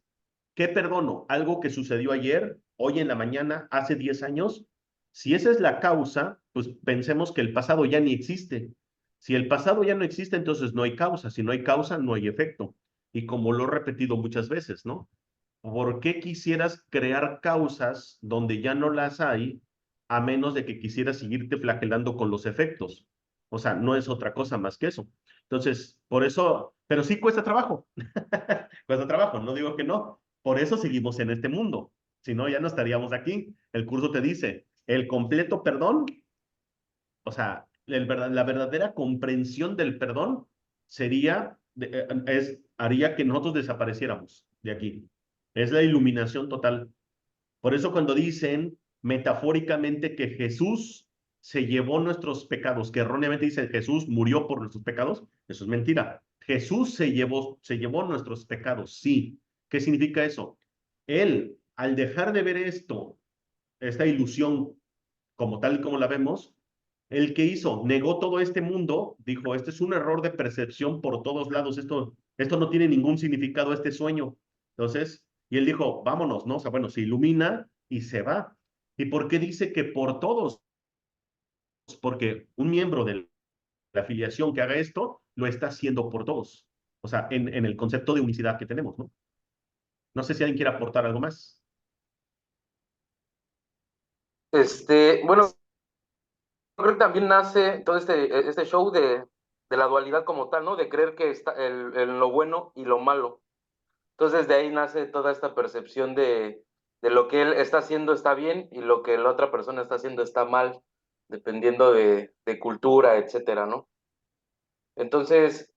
¿qué perdono? Algo que sucedió ayer, hoy en la mañana, hace 10 años. Si esa es la causa, pues pensemos que el pasado ya ni existe. Si el pasado ya no existe, entonces no hay causa. Si no hay causa, no hay efecto. Y como lo he repetido muchas veces, ¿no? ¿Por qué quisieras crear causas donde ya no las hay, a menos de que quisieras seguirte flagelando con los efectos? O sea, no es otra cosa más que eso. Entonces, por eso, pero sí cuesta trabajo. Cuesta trabajo, no digo que no. Por eso seguimos en este mundo. Si no, ya no estaríamos aquí. El curso te dice, el completo perdón, o sea, la verdadera comprensión del perdón sería, haría que nosotros desapareciéramos de aquí. Es la iluminación total. Por eso cuando dicen metafóricamente que Jesús se llevó nuestros pecados, que erróneamente dicen Jesús murió por nuestros pecados, eso es mentira. Jesús se llevó nuestros pecados, sí. ¿Qué significa eso? Él, al dejar de ver esta ilusión como tal y como la vemos, el que hizo, negó todo este mundo, dijo, este es un error de percepción por todos lados, esto no tiene ningún significado, este sueño. Entonces, y él dijo, vámonos, ¿no? O sea, bueno, se ilumina y se va. ¿Y por qué dice que por todos? Porque un miembro de la afiliación que haga esto, lo está haciendo por todos. O sea, en el concepto de unicidad que tenemos, ¿no? No sé si alguien quiere aportar algo más. Bueno, creo que también nace todo este show de la dualidad como tal, ¿no? De creer que está lo bueno y lo malo. Entonces de ahí nace toda esta percepción de lo que él está haciendo está bien y lo que la otra persona está haciendo está mal, dependiendo de cultura, etcétera, ¿no? Entonces,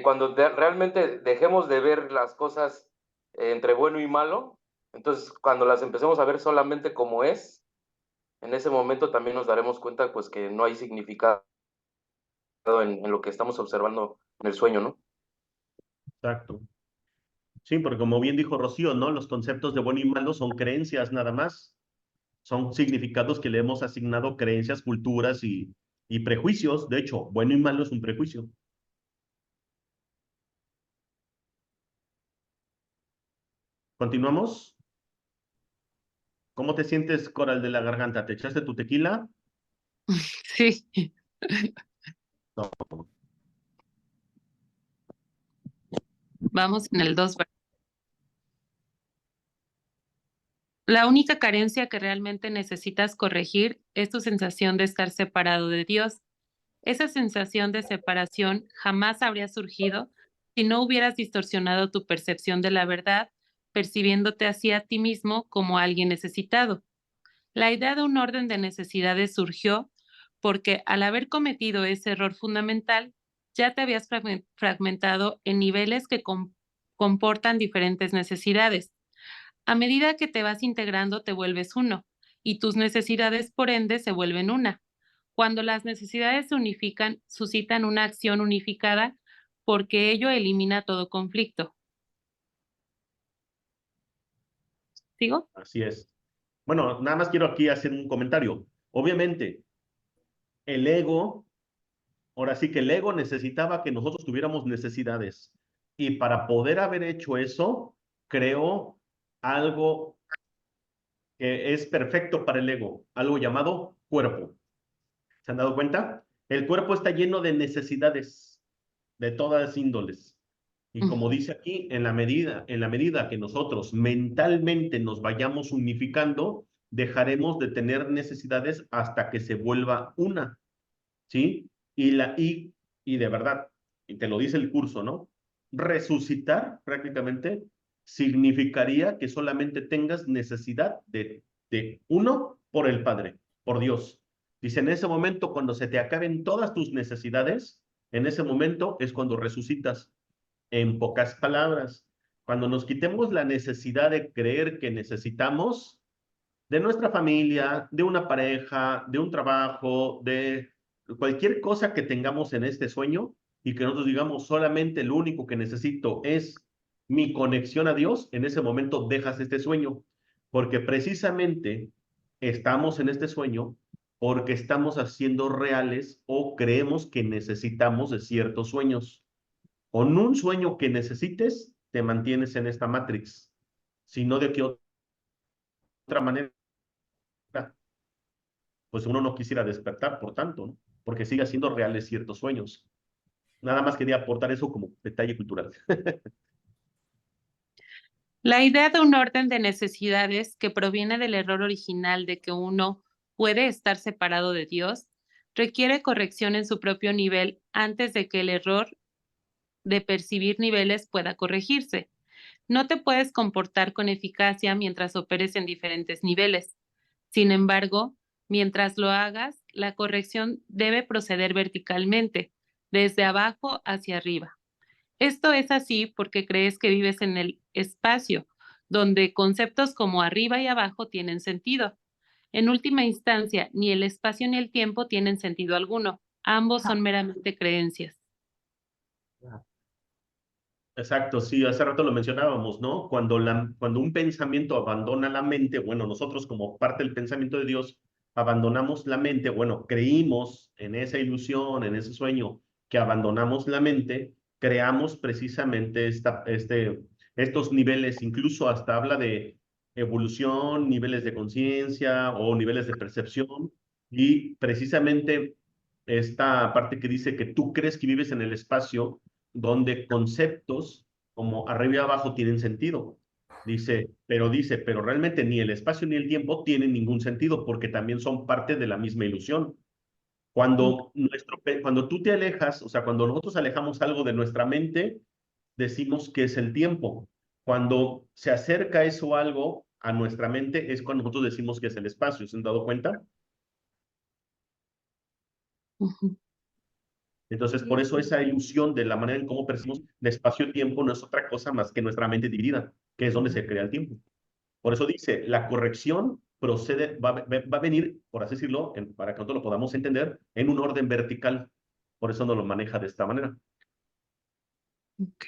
cuando realmente dejemos de ver las cosas entre bueno y malo, entonces cuando las empecemos a ver solamente como es, en ese momento también nos daremos cuenta pues que no hay significado en lo que estamos observando en el sueño, ¿no? Exacto. Sí, porque como bien dijo Rocío, ¿no? Los conceptos de bueno y malo son creencias nada más. Son significados que le hemos asignado creencias, culturas y prejuicios. De hecho, bueno y malo es un prejuicio. ¿Continuamos? ¿Cómo te sientes, Coral, de la garganta? ¿Te echaste tu tequila? Sí. No. Vamos en el 2. La única carencia que realmente necesitas corregir es tu sensación de estar separado de Dios. Esa sensación de separación jamás habría surgido si no hubieras distorsionado tu percepción de la verdad, percibiéndote así a ti mismo como alguien necesitado. La idea de un orden de necesidades surgió porque al haber cometido ese error fundamental, ya te habías fragmentado en niveles que comportan diferentes necesidades. A medida que te vas integrando, te vuelves uno y tus necesidades, por ende, se vuelven una. Cuando las necesidades se unifican, suscitan una acción unificada porque ello elimina todo conflicto. ¿Sigo? Así es. Bueno, nada más quiero aquí hacer un comentario. Obviamente, el ego, ahora sí que el ego necesitaba que nosotros tuviéramos necesidades. Y para poder haber hecho eso, creó algo que es perfecto para el ego, algo llamado cuerpo. ¿Se han dado cuenta? El cuerpo está lleno de necesidades. de todas índoles. Y como dice aquí, en la medida que nosotros mentalmente nos vayamos unificando, dejaremos de tener necesidades hasta que se vuelva una, ¿sí? Y de verdad, y te lo dice el curso, ¿no? Resucitar prácticamente significaría que solamente tengas necesidad de uno por el Padre, por Dios. Dice, en ese momento, cuando se te acaben todas tus necesidades, en ese momento es cuando resucitas. En pocas palabras, cuando nos quitemos la necesidad de creer que necesitamos de nuestra familia, de una pareja, de un trabajo, de cualquier cosa que tengamos en este sueño y que nosotros digamos solamente lo único que necesito es mi conexión a Dios, en ese momento dejas este sueño, porque precisamente estamos en este sueño porque estamos haciendo reales o creemos que necesitamos de ciertos sueños. Con un sueño que necesites, te mantienes en esta matrix, sino de qué otra manera pues uno no quisiera despertar, por tanto, ¿no? Porque sigue siendo reales ciertos sueños. Nada más quería aportar eso como detalle cultural. La idea de un orden de necesidades que proviene del error original de que uno puede estar separado de Dios requiere corrección en su propio nivel antes de que el error de percibir niveles pueda corregirse. No te puedes comportar con eficacia mientras operes en diferentes niveles. Sin embargo, mientras lo hagas, la corrección debe proceder verticalmente, desde abajo hacia arriba. Esto es así porque crees que vives en el espacio, donde conceptos como arriba y abajo tienen sentido. En última instancia, ni el espacio ni el tiempo tienen sentido alguno. Ambos son meramente creencias. Exacto, sí, hace rato lo mencionábamos, ¿no? Cuando un pensamiento abandona la mente, bueno, nosotros como parte del pensamiento de Dios abandonamos la mente, bueno, creímos en esa ilusión, en ese sueño que abandonamos la mente, creamos precisamente estos niveles, incluso hasta habla de evolución, niveles de conciencia o niveles de percepción, y precisamente esta parte que dice que tú crees que vives en el espacio donde conceptos como arriba y abajo tienen sentido. Pero realmente ni el espacio ni el tiempo tienen ningún sentido porque también son parte de la misma ilusión. Cuando tú te alejas, o sea, cuando nosotros alejamos algo de nuestra mente, decimos que es el tiempo. Cuando se acerca eso algo a nuestra mente es cuando nosotros decimos que es el espacio. ¿Se han dado cuenta? Ujú. Entonces, por eso esa ilusión de la manera en cómo percibimos el espacio-tiempo no es otra cosa más que nuestra mente dividida, que es donde se crea el tiempo. Por eso dice, la corrección va a venir, por así decirlo, para que nosotros lo podamos entender, en un orden vertical. Por eso no lo maneja de esta manera. Ok.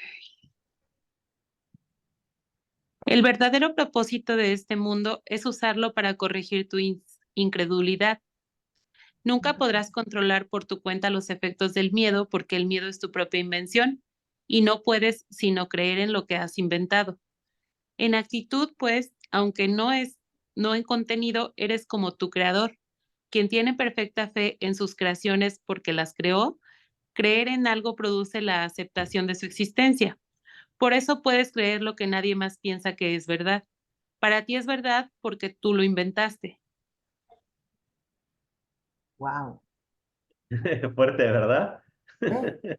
El verdadero propósito de este mundo es usarlo para corregir tu incredulidad. Nunca podrás controlar por tu cuenta los efectos del miedo porque el miedo es tu propia invención y no puedes sino creer en lo que has inventado. En actitud, pues, aunque no en contenido, eres como tu creador, quien tiene perfecta fe en sus creaciones porque las creó. Creer en algo produce la aceptación de su existencia. Por eso puedes creer lo que nadie más piensa que es verdad. Para ti es verdad porque tú lo inventaste. Wow. Fuerte, ¿verdad? ¿Eh?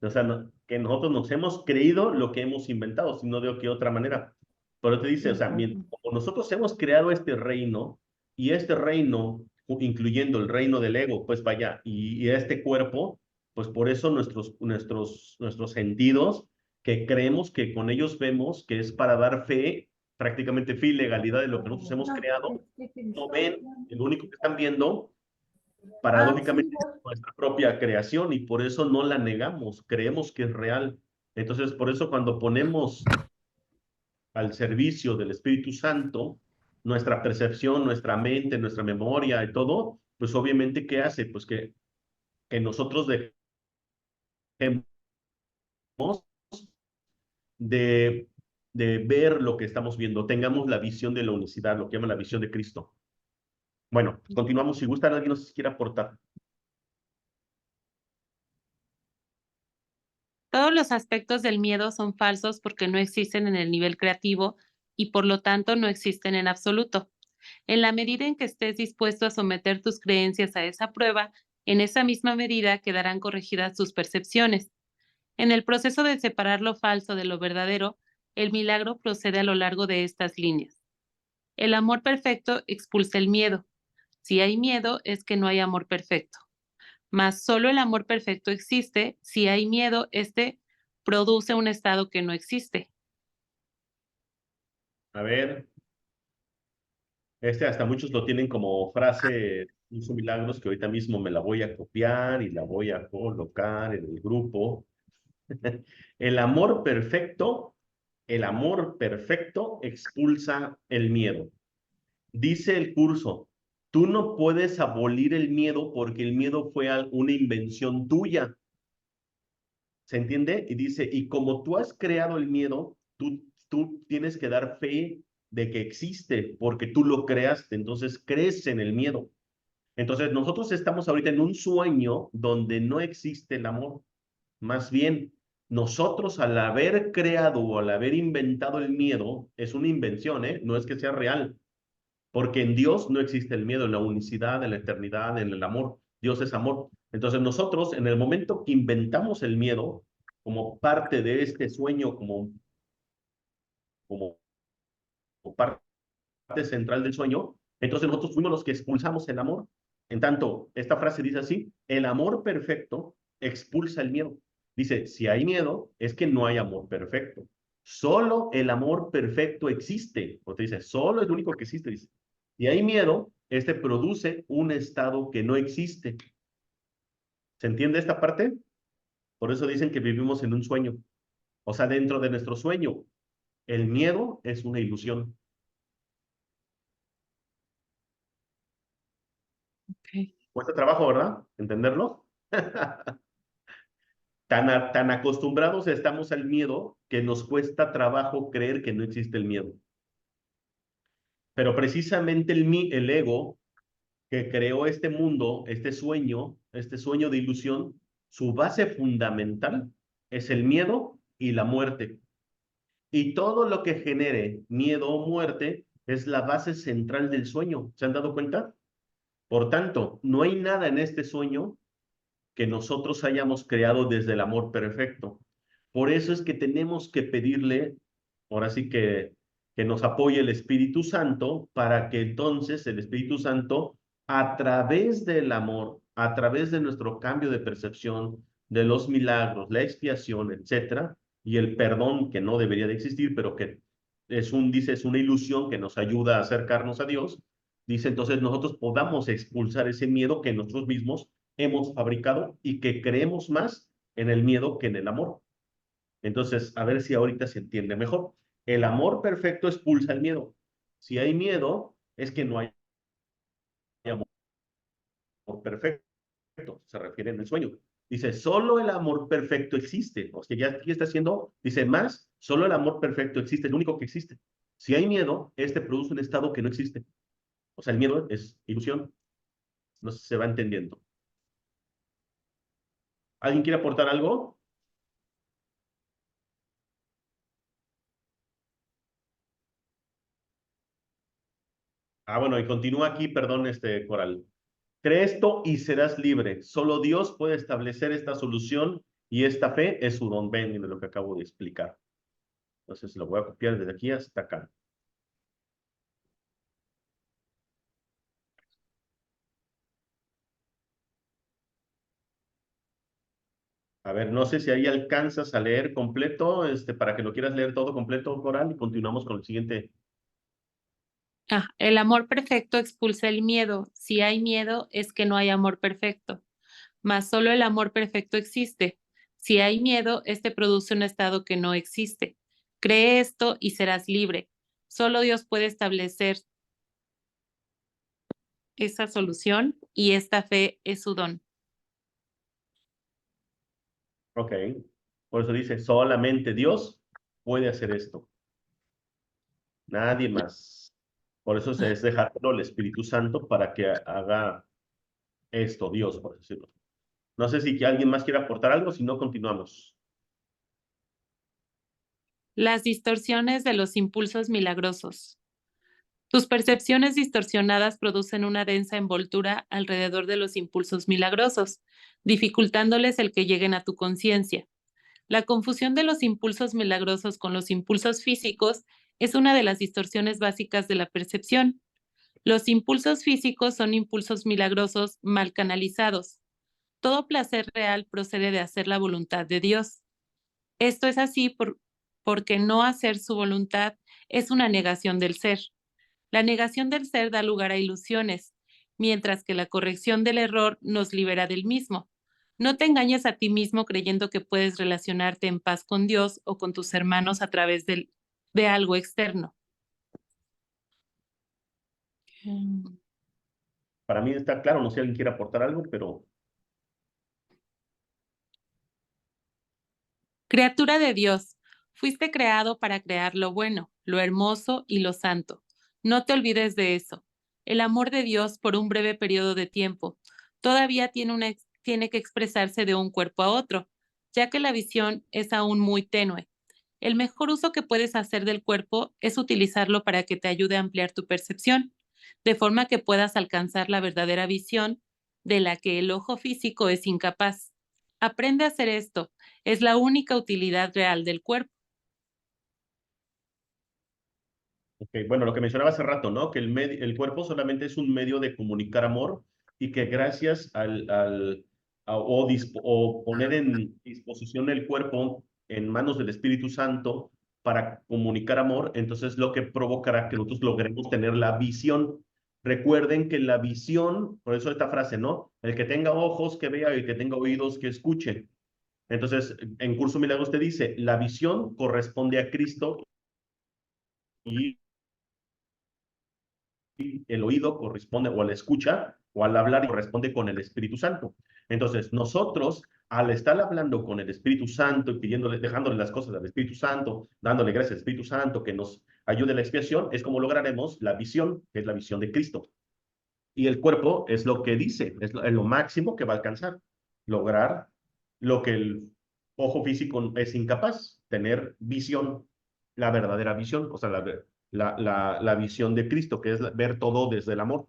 O sea, que nosotros nos hemos creído lo que hemos inventado, sino de qué otra manera. Pero te dice, o sea, como nosotros hemos creado este reino, y este reino, incluyendo el reino del ego, pues vaya, y este cuerpo, pues por eso nuestros sentidos, que creemos que con ellos vemos, que es para dar fe, prácticamente fe y legalidad de lo que nosotros hemos creado, no ven, el único que están viendo paradójicamente es nuestra propia creación y por eso no la negamos, creemos que es real. Entonces, por eso cuando ponemos al servicio del Espíritu Santo nuestra percepción, nuestra mente, nuestra memoria y todo, pues obviamente, ¿qué hace? Pues que nosotros dejemos de, de ver lo que estamos viendo, tengamos la visión de la unicidad, lo que llaman la visión de Cristo. Bueno, continuamos. Si gusta, alguien nos quiere aportar. Todos los aspectos del miedo son falsos porque no existen en el nivel creativo y por lo tanto no existen en absoluto. En la medida en que estés dispuesto a someter tus creencias a esa prueba, en esa misma medida quedarán corregidas tus percepciones. En el proceso de separar lo falso de lo verdadero, el milagro procede a lo largo de estas líneas. El amor perfecto expulsa el miedo. Si hay miedo, es que no hay amor perfecto. Mas solo el amor perfecto existe. Si hay miedo, este produce un estado que no existe. A ver, hasta muchos lo tienen como frase, uso milagros, que ahorita mismo me la voy a copiar y la voy a colocar en el grupo. El amor perfecto, el amor perfecto expulsa el miedo. Dice el curso, tú no puedes abolir el miedo porque el miedo fue una invención tuya. ¿Se entiende? Y dice, y como tú has creado el miedo, tú tienes que dar fe de que existe porque tú lo creaste, entonces crees en el miedo. Entonces nosotros estamos ahorita en un sueño donde no existe el amor. Más bien, nosotros al haber creado o al haber inventado el miedo, es una invención, ¿eh? No es que sea real, porque en Dios no existe el miedo, en la unicidad, en la eternidad, en el amor. Dios es amor. Entonces nosotros, en el momento que inventamos el miedo, como parte de este sueño, como parte central del sueño, entonces nosotros fuimos los que expulsamos el amor. En tanto, esta frase dice así, el amor perfecto expulsa el miedo. Dice, si hay miedo, es que no hay amor perfecto. Solo el amor perfecto existe. O te dice, solo es lo único que existe. Dice, si hay miedo, este produce un estado que no existe. ¿Se entiende esta parte? Por eso dicen que vivimos en un sueño. O sea, dentro de nuestro sueño, el miedo es una ilusión. Okay. Cuesta trabajo, ¿verdad? ¿Entenderlo? Tan acostumbrados estamos al miedo que nos cuesta trabajo creer que no existe el miedo. Pero precisamente el ego que creó este mundo, este sueño de ilusión, su base fundamental es el miedo y la muerte. Y todo lo que genere miedo o muerte es la base central del sueño. ¿Se han dado cuenta? Por tanto, no hay nada en este sueño que nosotros hayamos creado desde el amor perfecto. Por eso es que tenemos que pedirle, ahora sí que nos apoye el Espíritu Santo para que entonces el Espíritu Santo, a través del amor, a través de nuestro cambio de percepción, de los milagros, la expiación, etcétera, y el perdón que no debería de existir, pero que dice, es una ilusión que nos ayuda a acercarnos a Dios, dice, entonces nosotros podamos expulsar ese miedo que nosotros mismos hemos fabricado y que creemos más en el miedo que en el amor. Entonces, a ver si ahorita se entiende mejor. El amor perfecto expulsa el miedo. Si hay miedo, es que no hay amor perfecto. Se refiere en el sueño. Dice, solo el amor perfecto existe. O sea, ya aquí está haciendo, dice más, solo el amor perfecto existe, el único que existe. Si hay miedo, este produce un estado que no existe. O sea, el miedo es ilusión. No sé si se va entendiendo. ¿Alguien quiere aportar algo? Ah, bueno, y continúa aquí, perdón, Coral. Cree esto y serás libre. Solo Dios puede establecer esta solución y esta fe es su don ven de lo que acabo de explicar. Entonces lo voy a copiar desde aquí hasta acá. A ver, no sé si ahí alcanzas a leer completo, para que lo quieras leer todo completo, Coral, y continuamos con el siguiente. El amor perfecto expulsa el miedo. Si hay miedo, es que no hay amor perfecto. Mas solo el amor perfecto existe. Si hay miedo, este produce un estado que no existe. Cree esto y serás libre. Solo Dios puede establecer esa solución y esta fe es su don. Ok. Por eso dice, solamente Dios puede hacer esto. Nadie más. Por eso es dejarlo al Espíritu Santo para que haga esto, Dios, por decirlo. No sé si alguien más quiere aportar algo, si no, continuamos. Las distorsiones de los impulsos milagrosos. Tus percepciones distorsionadas producen una densa envoltura alrededor de los impulsos milagrosos, dificultándoles el que lleguen a tu conciencia. La confusión de los impulsos milagrosos con los impulsos físicos es una de las distorsiones básicas de la percepción. Los impulsos físicos son impulsos milagrosos mal canalizados. Todo placer real procede de hacer la voluntad de Dios. Esto es así porque no hacer su voluntad es una negación del ser. La negación del ser da lugar a ilusiones, mientras que la corrección del error nos libera del mismo. No te engañes a ti mismo creyendo que puedes relacionarte en paz con Dios o con tus hermanos a través de algo externo. Para mí está claro, no sé si alguien quiere aportar algo, pero Criatura de Dios, fuiste creado para crear lo bueno, lo hermoso y lo santo. No te olvides de eso. El amor de Dios por un breve periodo de tiempo todavía tiene que expresarse de un cuerpo a otro, ya que la visión es aún muy tenue. El mejor uso que puedes hacer del cuerpo es utilizarlo para que te ayude a ampliar tu percepción, de forma que puedas alcanzar la verdadera visión de la que el ojo físico es incapaz. Aprende a hacer esto. Es la única utilidad real del cuerpo. okay, bueno, lo que mencionaba hace rato, ¿no? Que el cuerpo solamente es un medio de comunicar amor y que gracias o poner en disposición el cuerpo en manos del Espíritu Santo para comunicar amor, entonces lo que provocará que nosotros logremos tener la visión. Recuerden que la visión, por eso esta frase, ¿no? El que tenga ojos que vea y el que tenga oídos que escuche. Entonces, en Curso Milagros te dice, la visión corresponde a Cristo y el oído corresponde, o a la escucha, o al hablar corresponde con el Espíritu Santo. Entonces, nosotros, al estar hablando con el Espíritu Santo y pidiéndole, dejándole las cosas al Espíritu Santo, dándole gracias al Espíritu Santo que nos ayude en la expiación, es como lograremos la visión, que es la visión de Cristo. Y el cuerpo es lo que dice, es lo máximo que va a alcanzar, lograr lo que el ojo físico es incapaz, tener visión, la verdadera visión, o sea, la visión de Cristo, que es ver todo desde el amor.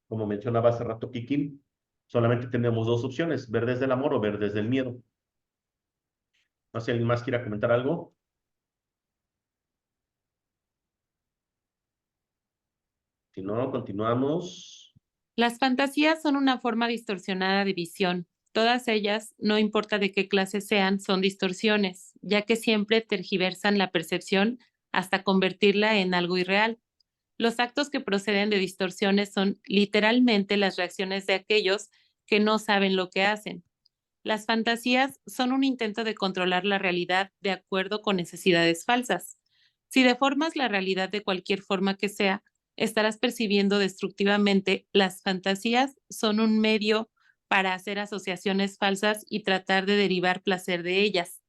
Como mencionaba hace rato Kikin, solamente tenemos dos opciones, ver desde el amor o ver desde el miedo. No sé si alguien más quiera comentar algo. Si no, continuamos. Las fantasías son una forma distorsionada de visión. Todas ellas, no importa de qué clase sean, son distorsiones, ya que siempre tergiversan la percepción hasta convertirla en algo irreal. Los actos que proceden de distorsiones son literalmente las reacciones de aquellos que no saben lo que hacen. Las fantasías son un intento de controlar la realidad de acuerdo con necesidades falsas. Si deformas la realidad de cualquier forma que sea, estarás percibiendo destructivamente. Las fantasías son un medio para hacer asociaciones falsas y tratar de derivar placer de ellas.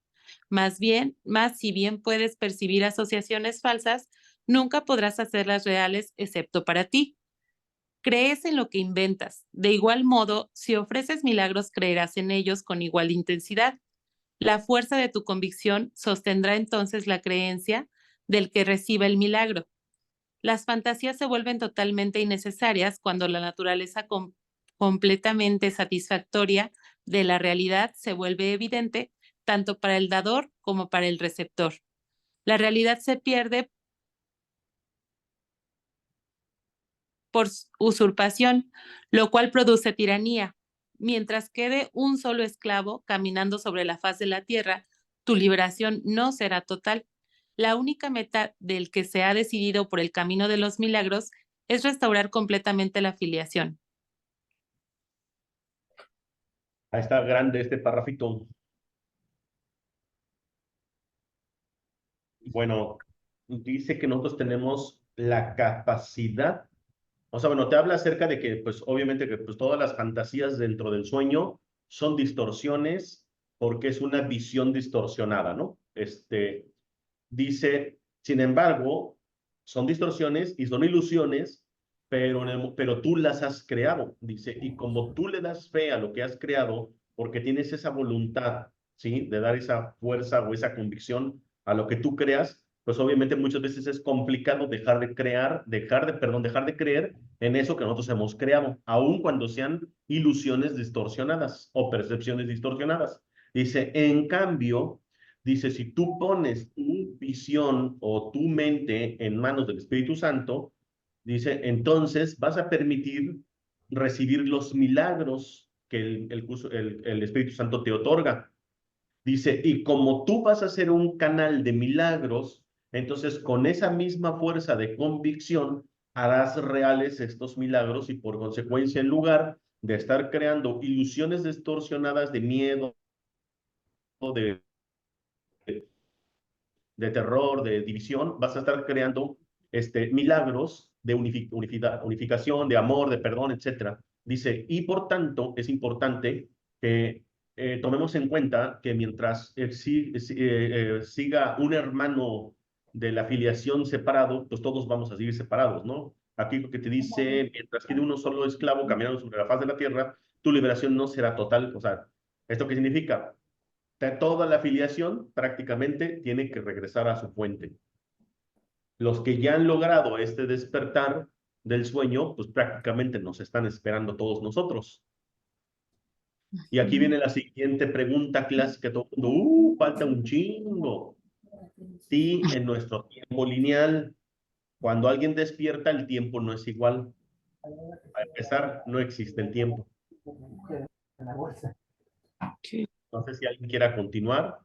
Más si bien puedes percibir asociaciones falsas, nunca podrás hacerlas reales excepto para ti. Crees en lo que inventas. De igual modo, si ofreces milagros, creerás en ellos con igual intensidad. La fuerza de tu convicción sostendrá entonces la creencia del que reciba el milagro. Las fantasías se vuelven totalmente innecesarias cuando la naturaleza completamente satisfactoria de la realidad se vuelve evidente tanto para el dador como para el receptor. La realidad se pierde por usurpación, lo cual produce tiranía. Mientras quede un solo esclavo caminando sobre la faz de la tierra, tu liberación no será total. La única meta del que se ha decidido por el camino de los milagros es restaurar completamente la filiación. Ahí está grande este parrafito. Bueno, dice que nosotros tenemos la capacidad, o sea, bueno, te habla acerca de que, pues, obviamente que pues, todas las fantasías dentro del sueño son distorsiones porque es una visión distorsionada, ¿no? Dice, sin embargo, son distorsiones y son ilusiones, pero tú las has creado, dice, y como tú le das fe a lo que has creado, porque tienes esa voluntad, ¿sí? De dar esa fuerza o esa convicción a lo que tú creas, pues obviamente muchas veces es complicado dejar de creer en eso que nosotros hemos creado, aun cuando sean ilusiones distorsionadas o percepciones distorsionadas. Dice, en cambio, dice, si tú pones tu visión o tu mente en manos del Espíritu Santo, dice, entonces vas a permitir recibir los milagros que el Espíritu Santo te otorga. Dice, y como tú vas a ser un canal de milagros, entonces con esa misma fuerza de convicción harás reales estos milagros y por consecuencia, en lugar de estar creando ilusiones distorsionadas de miedo, de, de terror, de división, vas a estar creando milagros de unificación, de amor, de perdón, etc. Dice, y por tanto es importante que tomemos en cuenta que mientras siga un hermano de la filiación separado, pues todos vamos a seguir separados, ¿no? Aquí lo que te dice, mientras quede uno solo esclavo caminando sobre la faz de la tierra, tu liberación no será total. O sea, ¿esto qué significa? Toda la afiliación prácticamente tiene que regresar a su fuente. Los que ya han logrado este despertar del sueño, pues prácticamente nos están esperando todos nosotros. Y aquí viene la siguiente pregunta clásica, todo el mundo, falta un chingo. Sí, en nuestro tiempo lineal, cuando alguien despierta, el tiempo no es igual. Para empezar, no existe el tiempo. No sé si alguien quiera continuar.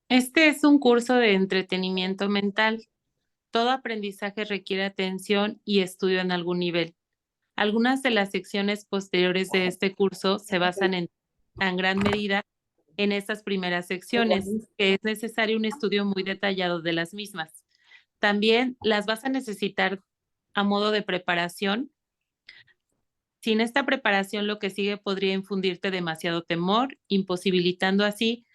Este es un curso de entretenimiento mental. Todo aprendizaje requiere atención y estudio en algún nivel. Algunas de las secciones posteriores de este curso se basan en gran medida en estas primeras secciones, que es necesario un estudio muy detallado de las mismas. También las vas a necesitar a modo de preparación. Sin esta preparación, lo que sigue podría infundirte demasiado temor, imposibilitando así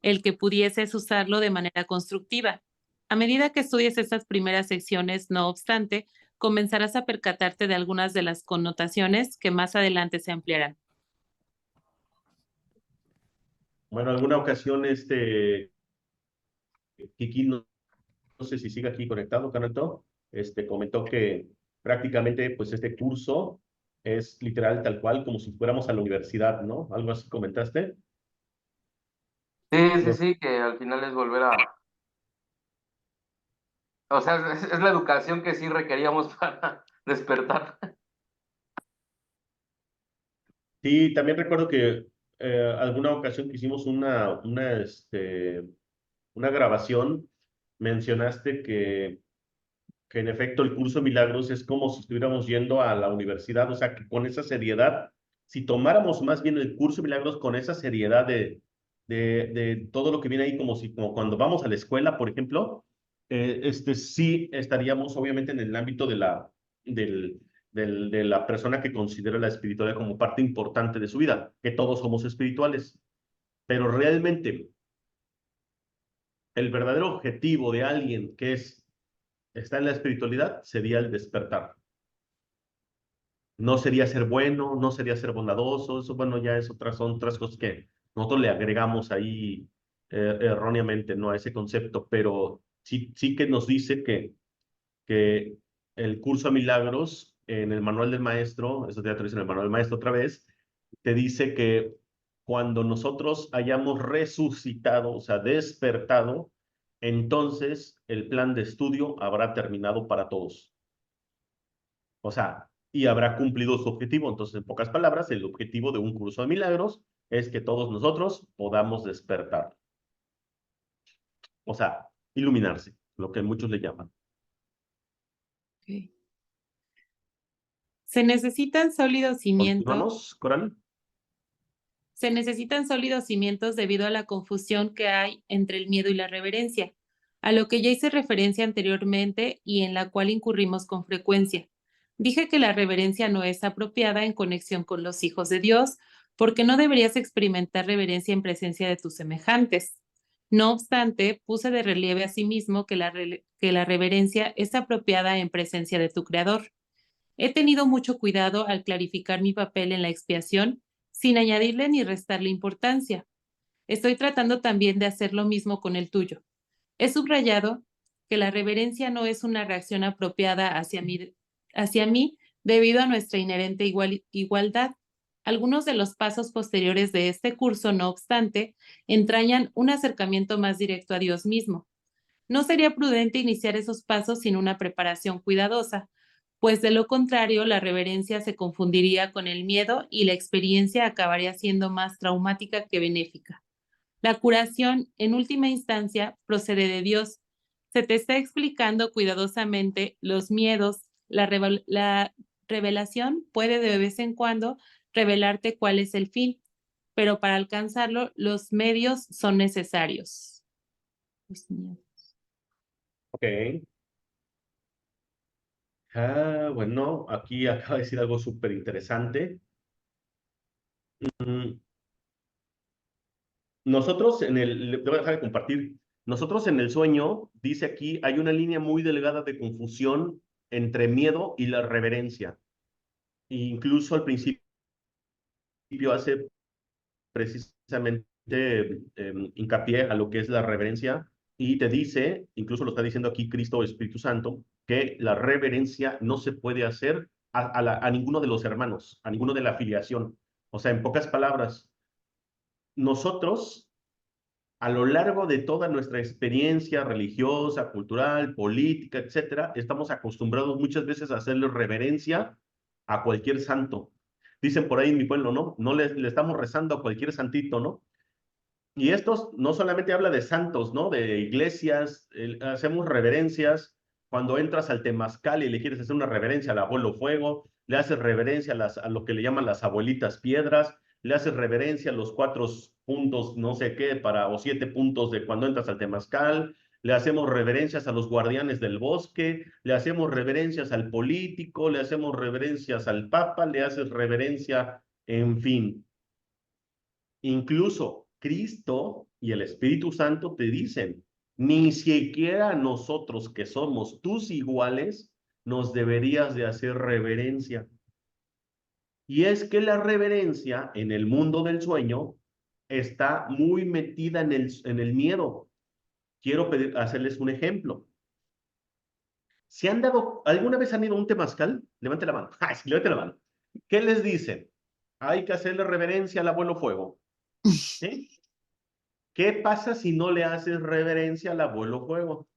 el que pudieses usarlo de manera constructiva. A medida que estudies estas primeras secciones, no obstante, comenzarás a percatarte de algunas de las connotaciones que más adelante se ampliarán. Bueno, alguna ocasión Kiki, no sé si sigue aquí conectado, Carlito, comentó que prácticamente pues este curso es literal tal cual como si fuéramos a la universidad, ¿no? Algo así comentaste. Sí, que al final es volver a... O sea, es la educación que sí requeríamos para despertar. Sí, también recuerdo que alguna ocasión que hicimos una grabación, mencionaste que en efecto el curso de milagros es como si estuviéramos yendo a la universidad, o sea, que con esa seriedad, si tomáramos más bien el curso de milagros con esa seriedad de todo lo que viene ahí, como cuando vamos a la escuela, por ejemplo, sí estaríamos obviamente en el ámbito de la persona que considera la espiritualidad como parte importante de su vida, que todos somos espirituales, pero realmente el verdadero objetivo de alguien que está en la espiritualidad sería el despertar. No sería ser bueno, no sería ser bondadoso, eso bueno, ya son otras cosas que nosotros le agregamos ahí erróneamente, ¿no? A ese concepto, pero sí que nos dice que el curso de milagros en el manual del maestro, eso ya te lo dice en el manual del maestro otra vez, te dice que cuando nosotros hayamos resucitado, o sea, despertado, entonces el plan de estudio habrá terminado para todos. O sea, y habrá cumplido su objetivo. Entonces, en pocas palabras, el objetivo de un curso de milagros es que todos nosotros podamos despertar. O sea, iluminarse, lo que muchos le llaman. Okay. Se necesitan sólidos cimientos. ¿Continuamos, Coral? Se necesitan sólidos cimientos debido a la confusión que hay entre el miedo y la reverencia, a lo que ya hice referencia anteriormente y en la cual incurrimos con frecuencia. Dije que la reverencia no es apropiada en conexión con los hijos de Dios, porque no deberías experimentar reverencia en presencia de tus semejantes. No obstante, puse de relieve asimismo que la reverencia es apropiada en presencia de tu Creador. He tenido mucho cuidado al clarificar mi papel en la expiación sin añadirle ni restarle importancia. Estoy tratando también de hacer lo mismo con el tuyo. He subrayado que la reverencia no es una reacción apropiada hacia mí debido a nuestra inherente igualdad. Algunos de los pasos posteriores de este curso, no obstante, entrañan un acercamiento más directo a Dios mismo. No sería prudente iniciar esos pasos sin una preparación cuidadosa, pues de lo contrario la reverencia se confundiría con el miedo y la experiencia acabaría siendo más traumática que benéfica. La curación, en última instancia, procede de Dios. Se te está explicando cuidadosamente los miedos. La revelación puede de vez en cuando revelarte cuál es el fin, pero para alcanzarlo los medios son necesarios. Ok. Bueno, aquí acaba de decir algo súper interesante. Nosotros le voy a dejar de compartir. Nosotros en el sueño, dice aquí, hay una línea muy delgada de confusión entre miedo y la reverencia. E incluso al principio hace precisamente hincapié a lo que es la reverencia y te dice, incluso lo está diciendo aquí Cristo o Espíritu Santo, que la reverencia no se puede hacer a ninguno de los hermanos, a ninguno de la filiación. O sea, en pocas palabras, nosotros a lo largo de toda nuestra experiencia religiosa, cultural, política, etcétera, estamos acostumbrados muchas veces a hacerle reverencia a cualquier santo. Dicen por ahí en mi pueblo, ¿no? No le estamos rezando a cualquier santito, ¿no? Y esto no solamente habla de santos, ¿no? De iglesias, hacemos reverencias. Cuando entras al temazcal y le quieres hacer una reverencia al abuelo fuego, le haces reverencia a lo que le llaman las abuelitas piedras, le haces reverencia a los 4 puntos, no sé qué, o 7 puntos de cuando entras al temazcal, le hacemos reverencias a los guardianes del bosque, le hacemos reverencias al político, le hacemos reverencias al papa, le haces reverencia, en fin. Incluso Cristo y el Espíritu Santo te dicen, ni siquiera nosotros que somos tus iguales, nos deberías de hacer reverencia. Y es que la reverencia en el mundo del sueño está muy metida en el miedo. Quiero hacerles un ejemplo. ¿Si alguna vez han ido a un temazcal? Levante la mano. ¡Ay, sí, levante la mano! ¿Qué les dicen? Hay que hacerle reverencia al abuelo fuego. ¿Sí? ¿Qué pasa si no le haces reverencia al abuelo fuego?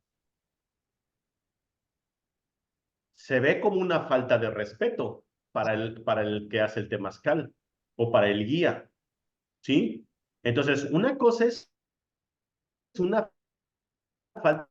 Se ve como una falta de respeto para el que hace el temazcal o para el guía, ¿sí? Entonces, una cosa es una falta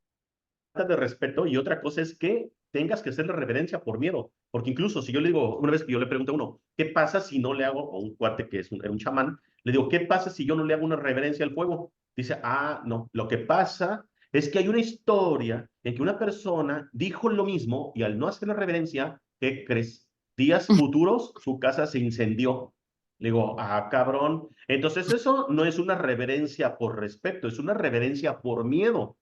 de respeto y otra cosa es que tengas que hacerle reverencia por miedo, porque incluso si yo le digo, una vez que yo le pregunto a uno, ¿qué pasa si no le hago, o un cuate que es un chamán, le digo, ¿qué pasa si yo no le hago una reverencia al fuego? Dice, no, lo que pasa es que hay una historia en que una persona dijo lo mismo y al no hacer la reverencia, ¿qué crees? Días futuros, su casa se incendió. Le digo, cabrón. Entonces eso no es una reverencia por respeto, es una reverencia por miedo.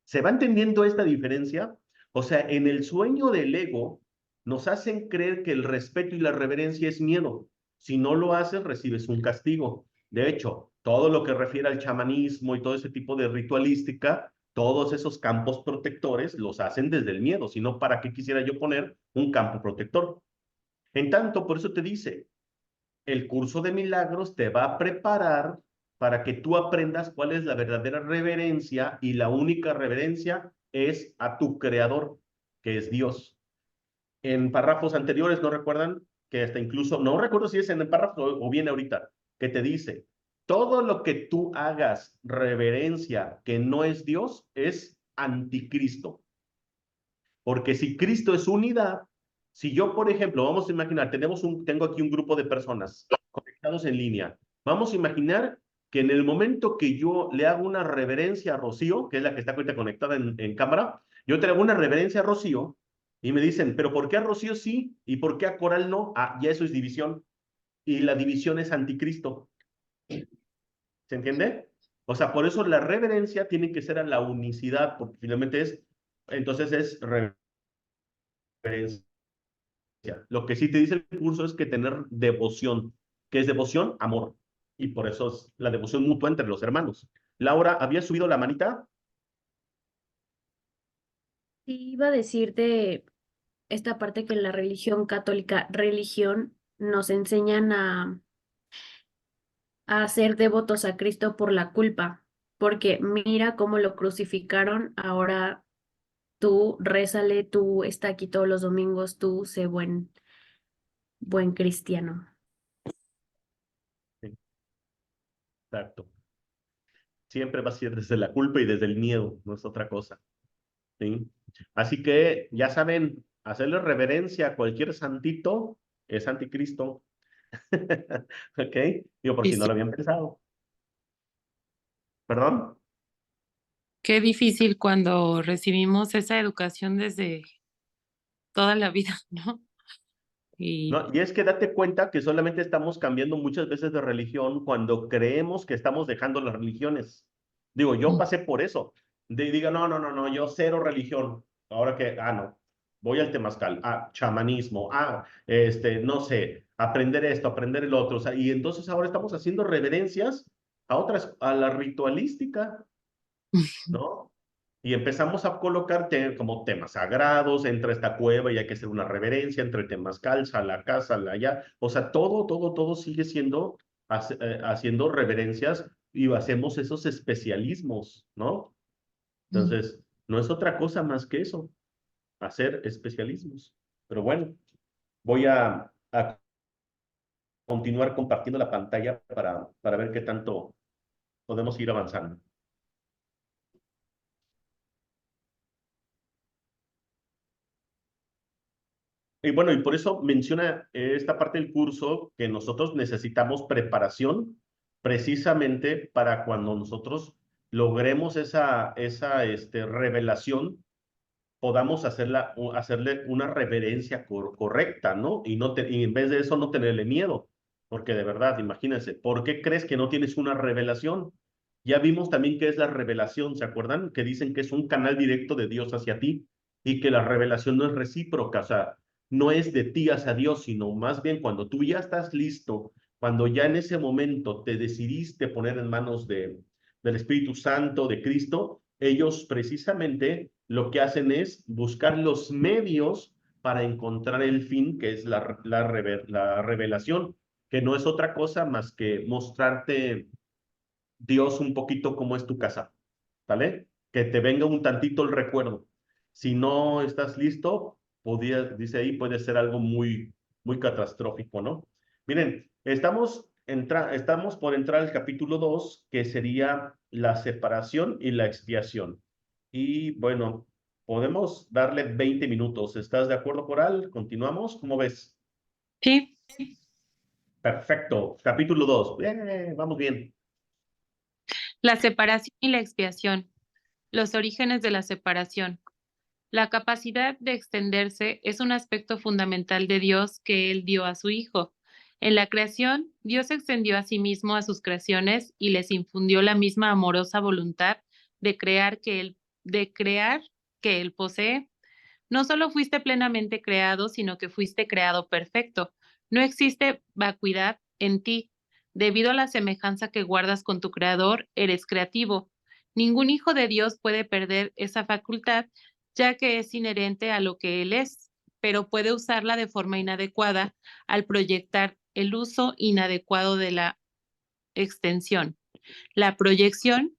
¿Se va entendiendo esta diferencia? O sea, en el sueño del ego nos hacen creer que el respeto y la reverencia es miedo. Si no lo haces, recibes un castigo. De hecho, todo lo que refiere al chamanismo y todo ese tipo de ritualística, todos esos campos protectores los hacen desde el miedo. Si no, ¿para qué quisiera yo poner un campo protector? En tanto, por eso te dice, el curso de milagros te va a preparar para que tú aprendas cuál es la verdadera reverencia y la única reverencia es a tu creador, que es Dios. En párrafos anteriores, ¿no recuerdan? Que hasta incluso, no recuerdo si es en el párrafo o viene ahorita, que te dice, todo lo que tú hagas reverencia que no es Dios es anticristo. Porque si Cristo es unidad, si yo, por ejemplo, vamos a imaginar, tengo aquí un grupo de personas conectados en línea. Vamos a imaginar que en el momento que yo le hago una reverencia a Rocío, que es la que está ahorita conectada en cámara, yo te hago una reverencia a Rocío y me dicen, pero ¿por qué a Rocío sí y por qué a Coral no? Ya eso es división. Y la división es anticristo. ¿Se entiende? O sea, por eso la reverencia tiene que ser a la unicidad, porque finalmente entonces es reverencia. Lo que sí te dice el curso es que tener devoción. ¿Qué es devoción? Amor. Y por eso es la devoción mutua entre los hermanos. Laura, ¿había subido la manita? Sí, iba a decirte esta parte que en la religión católica, religión, nos enseñan a ser devotos a Cristo por la culpa, porque mira cómo lo crucificaron, ahora tú rézale, tú está aquí todos los domingos, tú sé buen cristiano. Sí, exacto. Siempre va a ser desde la culpa y desde el miedo, no es otra cosa. ¿Sí? Así que ya saben, hacerle reverencia a cualquier santito es anticristo. ¿Ok? Digo, por Y si no sí, lo habían pensado. ¿Perdón? qué difícil cuando recibimos esa educación desde toda la vida, ¿no? Y ¿No? Y es que date cuenta que solamente estamos cambiando muchas veces de religión cuando creemos que estamos dejando las religiones. Digo, yo pasé por eso. Diga, no, no, no, no, yo cero religión. Ahora que, no, voy al temazcal, chamanismo, no sé, aprender esto, aprender el otro. O sea, y entonces ahora estamos haciendo reverencias a otras, a la ritualística, ¿no? Y empezamos a colocar como temas sagrados, entra esta cueva y hay que hacer una reverencia, entre temas calza, la casa, la allá. O sea, todo sigue siendo, haciendo reverencias y hacemos esos especialismos, ¿no? Entonces, no es otra cosa más que eso, hacer especialismos. Pero bueno, voy a continuar compartiendo la pantalla para ver qué tanto podemos ir avanzando. Y bueno, y por eso menciona esta parte del curso que nosotros necesitamos preparación precisamente para cuando nosotros logremos esa revelación, podamos hacerle una reverencia correcta, ¿no? Y en vez de eso no tenerle miedo, porque de verdad, imagínense, ¿por qué crees que no tienes una revelación? Ya vimos también qué es la revelación, ¿se acuerdan? Que dicen que es un canal directo de Dios hacia ti y que la revelación no es recíproca, o sea, no es de ti hacia Dios, sino más bien cuando tú ya estás listo, cuando ya en ese momento te decidiste poner en manos del Espíritu Santo, de Cristo, ellos precisamente lo que hacen es buscar los medios para encontrar el fin, que es la revelación, que no es otra cosa más que mostrarte Dios un poquito cómo es tu casa, ¿vale? Que te venga un tantito el recuerdo. Si no estás listo, dice ahí, puede ser algo muy catastrófico, ¿no? Miren, estamos por entrar al capítulo 2, que sería la separación y la expiación. Y bueno, podemos darle 20 minutos. ¿Estás de acuerdo, Coral? ¿Continuamos? ¿Cómo ves? sí, Perfecto. Capítulo 2. Bien, vamos bien. la separación y la expiación, los orígenes de la separación. La capacidad de extenderse es un aspecto fundamental de Dios que Él dio a su Hijo. En la creación, Dios extendió a sí mismo a sus creaciones y les infundió la misma amorosa voluntad de crear que Él posee. No solo fuiste plenamente creado, sino que fuiste creado perfecto. No existe vacuidad en ti. Debido a la semejanza que guardas con tu Creador, eres creativo. Ningún hijo de Dios puede perder esa facultad, ya que es inherente a lo que Él es, pero puede usarla de forma inadecuada al proyectar el uso inadecuado de la extensión. La proyección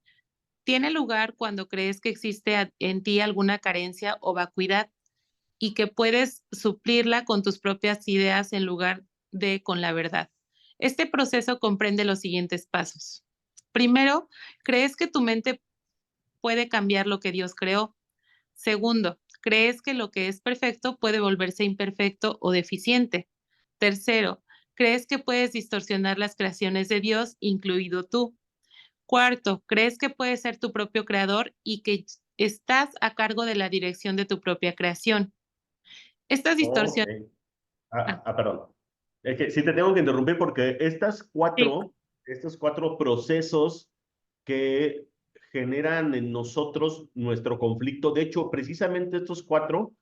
tiene lugar cuando crees que existe en ti alguna carencia o vacuidad y que puedes suplirla con tus propias ideas en lugar de con la verdad. Este proceso comprende los siguientes pasos. Primero, crees que tu mente puede cambiar lo que Dios creó. Segundo, crees que lo que es perfecto puede volverse imperfecto o deficiente. Tercero, crees que puedes distorsionar las creaciones de Dios, incluido tú. Cuarto, crees que puedes ser tu propio creador y que estás a cargo de la dirección de tu propia creación. Estas Ok. distorsiones. Perdón. Es que sí te tengo que interrumpir porque Sí, estos cuatro procesos que generan en nosotros nuestro conflicto, de hecho, precisamente estos cuatro,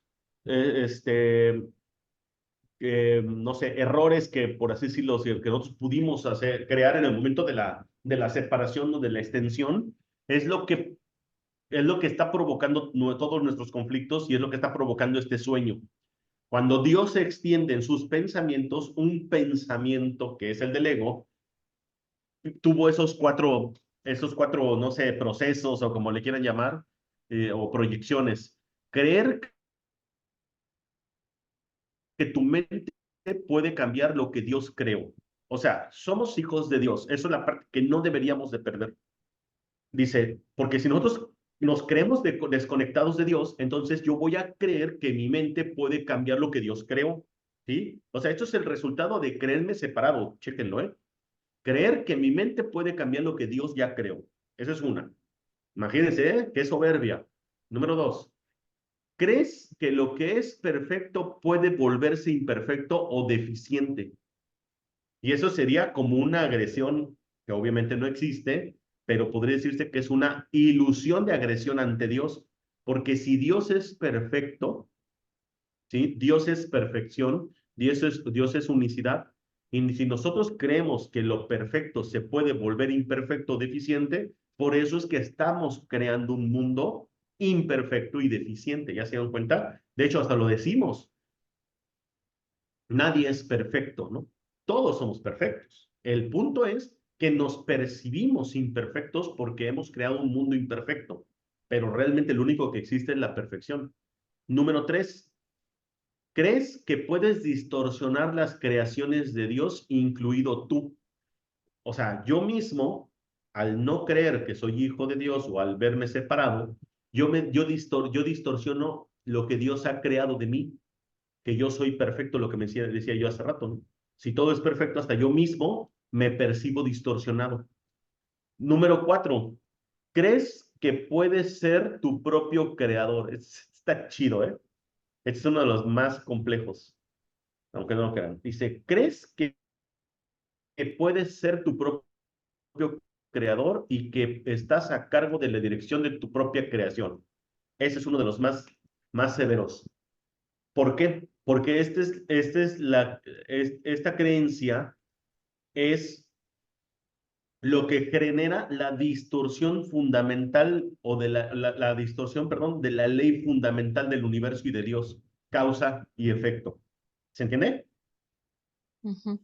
no sé, errores que, por así decirlo, que nosotros pudimos crear en el momento de la separación o de la extensión, es lo que está provocando todos nuestros conflictos y es lo que está provocando este sueño. Cuando Dios se extiende en sus pensamientos, un pensamiento que es el del ego, tuvo esos cuatro, no sé, procesos o como le quieran llamar, o proyecciones. Creer que tu mente puede cambiar lo que Dios creó. O sea, somos hijos de Dios. Eso es la parte que no deberíamos de perder. Dice, porque si nosotros nos creemos desconectados de Dios, entonces yo voy a creer que mi mente puede cambiar lo que Dios creó. ¿Sí? O sea, esto es el resultado de creerme separado. Chéquenlo, ¿eh? Creer que mi mente puede cambiar lo que Dios ya creó. Esa es una. Imagínense, ¿eh? Qué soberbia. Número dos, ¿crees que lo que es perfecto puede volverse imperfecto o deficiente? Y eso sería como una agresión que obviamente no existe, pero podría decirse que es una ilusión de agresión ante Dios, porque si Dios es perfecto, ¿sí? Dios es perfección, Dios es unicidad, y si nosotros creemos que lo perfecto se puede volver imperfecto o deficiente, por eso es que estamos creando un mundo imperfecto y deficiente, ¿ya se dan cuenta? De hecho, hasta lo decimos, nadie es perfecto, ¿no? Todos somos perfectos. El punto es que nos percibimos imperfectos porque hemos creado un mundo imperfecto, pero realmente lo único que existe es la perfección. Número tres, ¿crees que puedes distorsionar las creaciones de Dios, incluido tú? O sea, yo mismo, al no creer que soy hijo de Dios o al verme separado, yo distorsiono lo que Dios ha creado de mí, que yo soy perfecto, lo que decía yo hace rato, ¿no? Si todo es perfecto, hasta yo mismo me percibo distorsionado. Número cuatro, ¿crees que puedes ser tu propio creador? Está chido, ¿eh? Este es uno de los más complejos, aunque no lo crean. Dice, ¿crees que puedes ser tu propio creador y que estás a cargo de la dirección de tu propia creación? Ese es uno de los más severos. ¿Por qué? Porque esta creencia es lo que genera la distorsión fundamental o de la distorsión, perdón, de la ley fundamental del universo y de Dios, causa y efecto. ¿Se entiende?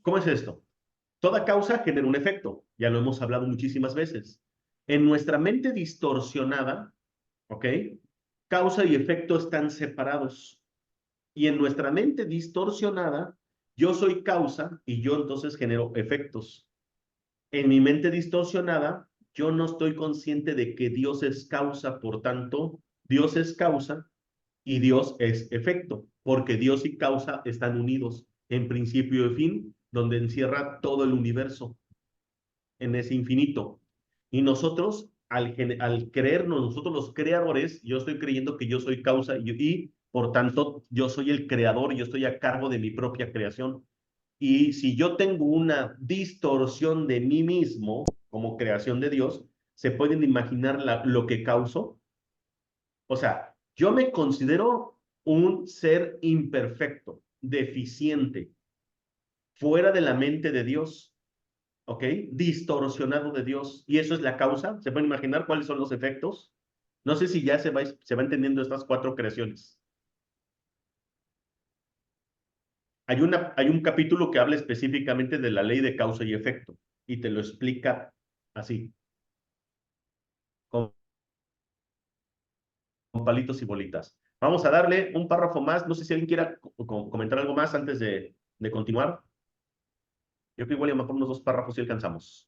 ¿Cómo es esto? Toda causa genera un efecto, ya lo hemos hablado muchísimas veces. En nuestra mente distorsionada, ¿ok? Causa y efecto están separados. Y en nuestra mente distorsionada, yo soy causa y yo entonces genero efectos. En mi mente distorsionada, yo no estoy consciente de que Dios es causa, por tanto, Dios es causa y Dios es efecto, porque Dios y causa están unidos en principio y fin, donde encierra todo el universo en ese infinito. Y nosotros, al creernos nosotros los creadores, yo estoy creyendo que yo soy causa y por tanto yo soy el creador, yo estoy a cargo de mi propia creación. Y si yo tengo una distorsión de mí mismo como creación de Dios, ¿se pueden imaginar lo que causo? O sea, yo me considero un ser imperfecto, deficiente, fuera de la mente de Dios, ¿ok? Distorsionado de Dios. Y eso es la causa. ¿Se pueden imaginar cuáles son los efectos? No sé si ya se va entendiendo estas cuatro creaciones. Hay un capítulo que habla específicamente de la ley de causa y efecto y te lo explica así, con, con palitos y bolitas. Vamos a darle un párrafo más. No sé si alguien quiera comentar algo más antes de continuar. Yo creo que igual a lo mejor unos dos párrafos y alcanzamos.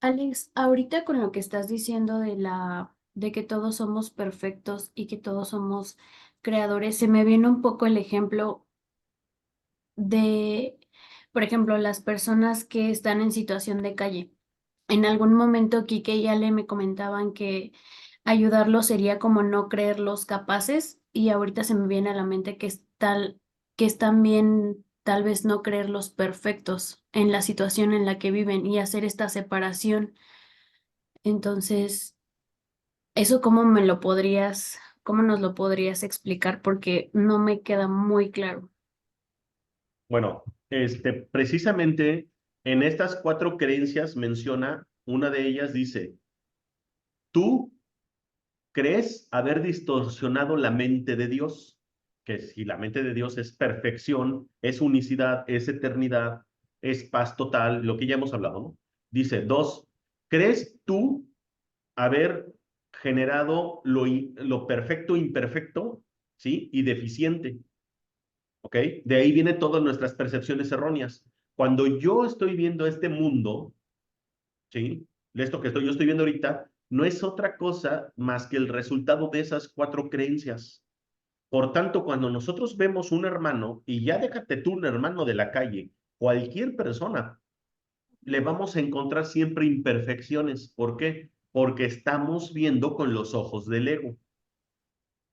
Alex, ahorita con lo que estás diciendo de que todos somos perfectos y que todos somos creadores, se me viene un poco el ejemplo de, por ejemplo, las personas que están en situación de calle. En algún momento Kike y Ale me comentaban que ayudarlos sería como no creerlos capaces, y ahorita se me viene a la mente que es también tal vez no creerlos perfectos en la situación en la que viven y hacer esta separación. Entonces, ¿eso cómo nos lo podrías explicar? Porque no me queda muy claro. Bueno, precisamente en estas 4 creencias menciona, una de ellas dice, tú crees haber distorsionado la mente de Dios, que si la mente de Dios es perfección, es unicidad, es eternidad, es paz total, lo que ya hemos hablado, ¿no? Dice, 2, ¿crees tú haber generado lo perfecto imperfecto, ¿sí? Y deficiente, ¿ok? De ahí vienen todas nuestras percepciones erróneas. Cuando yo estoy viendo este mundo, ¿sí? Esto que yo estoy viendo ahorita, no es otra cosa más que el resultado de esas 4 creencias. Por tanto, cuando nosotros vemos un hermano, y ya déjate tú un hermano de la calle, cualquier persona, le vamos a encontrar siempre imperfecciones. ¿Por qué? Porque estamos viendo con los ojos del ego.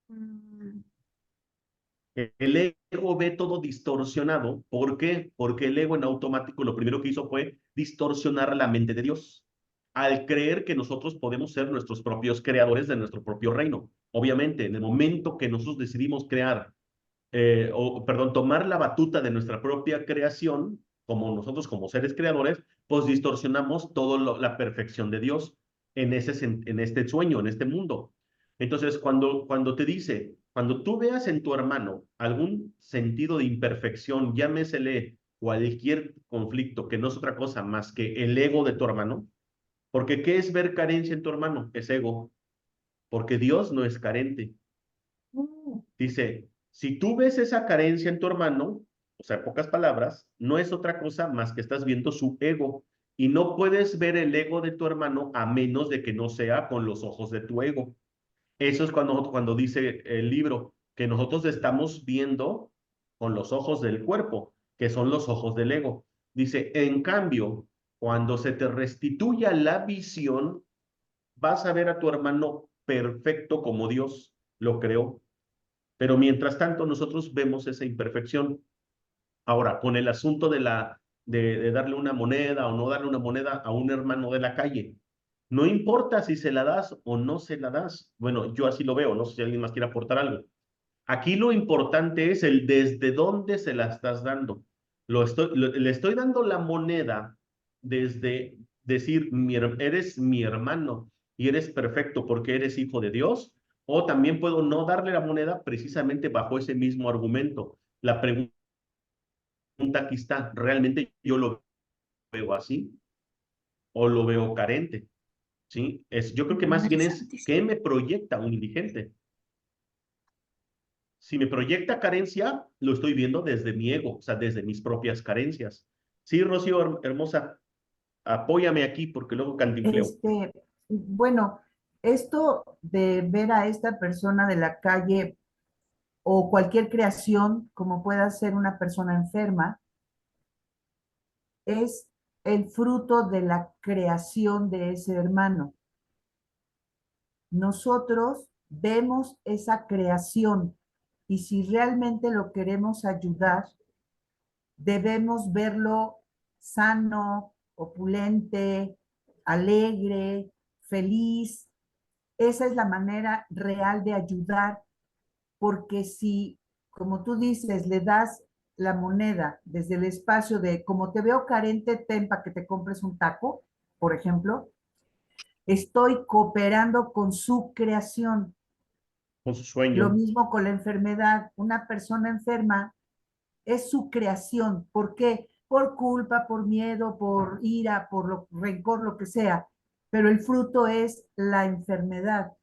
Mm, El ego ve todo distorsionado. ¿Por qué? Porque el ego en automático lo primero que hizo fue distorsionar la mente de Dios, al creer que nosotros podemos ser nuestros propios creadores de nuestro propio reino. Obviamente, en el momento que nosotros decidimos crear, perdón, tomar la batuta de nuestra propia creación, como nosotros como seres creadores, pues distorsionamos toda la perfección de Dios en este sueño, en este mundo. Entonces, cuando te dice, cuando tú veas en tu hermano algún sentido de imperfección, llámesele cualquier conflicto que no es otra cosa más que el ego de tu hermano, porque ¿qué es ver carencia en tu hermano? Es ego, porque Dios no es carente. Dice, si tú ves esa carencia en tu hermano, o sea, en pocas palabras, no es otra cosa más que estás viendo su ego. Y no puedes ver el ego de tu hermano a menos de que no sea con los ojos de tu ego. Eso es cuando dice el libro, que nosotros estamos viendo con los ojos del cuerpo, que son los ojos del ego. Dice, en cambio, cuando se te restituya la visión, vas a ver a tu hermano perfecto como Dios lo creó. Pero mientras tanto, nosotros vemos esa imperfección. Ahora, con el asunto de darle una moneda o no darle una moneda a un hermano de la calle, no importa si se la das o no se la das. Bueno, yo así lo veo, no sé si alguien más quiere aportar algo. Aquí lo importante es el desde dónde se la estás dando. Le estoy dando la moneda desde decir, eres mi hermano y eres perfecto porque eres hijo de Dios, o también puedo no darle la moneda precisamente bajo ese mismo argumento. La pregunta aquí está, ¿realmente yo lo veo así o lo veo carente? ¿Sí? Yo creo que más bien es, ¿qué interesantísimo. me proyecta un indigente? Si me proyecta carencia, lo estoy viendo desde mi ego, o sea, desde mis propias carencias. Sí, Rocío, hermosa, apóyame aquí porque luego cantinfleo. Bueno, esto de ver a esta persona de la calle o cualquier creación, como pueda ser una persona enferma, es el fruto de la creación de ese hermano. Nosotros vemos esa creación y si realmente lo queremos ayudar, debemos verlo sano, opulente, alegre, feliz. Esa es la manera real de ayudar, porque si, como tú dices, le das la moneda desde el espacio de, como te veo carente, ten para que te compres un taco, por ejemplo, estoy cooperando con su creación. Con su Lo sueño. mismo con la enfermedad. Una persona enferma es su creación. ¿Por qué? Por culpa, por miedo, por ira, por rencor, lo que sea. Pero el fruto es la enfermedad,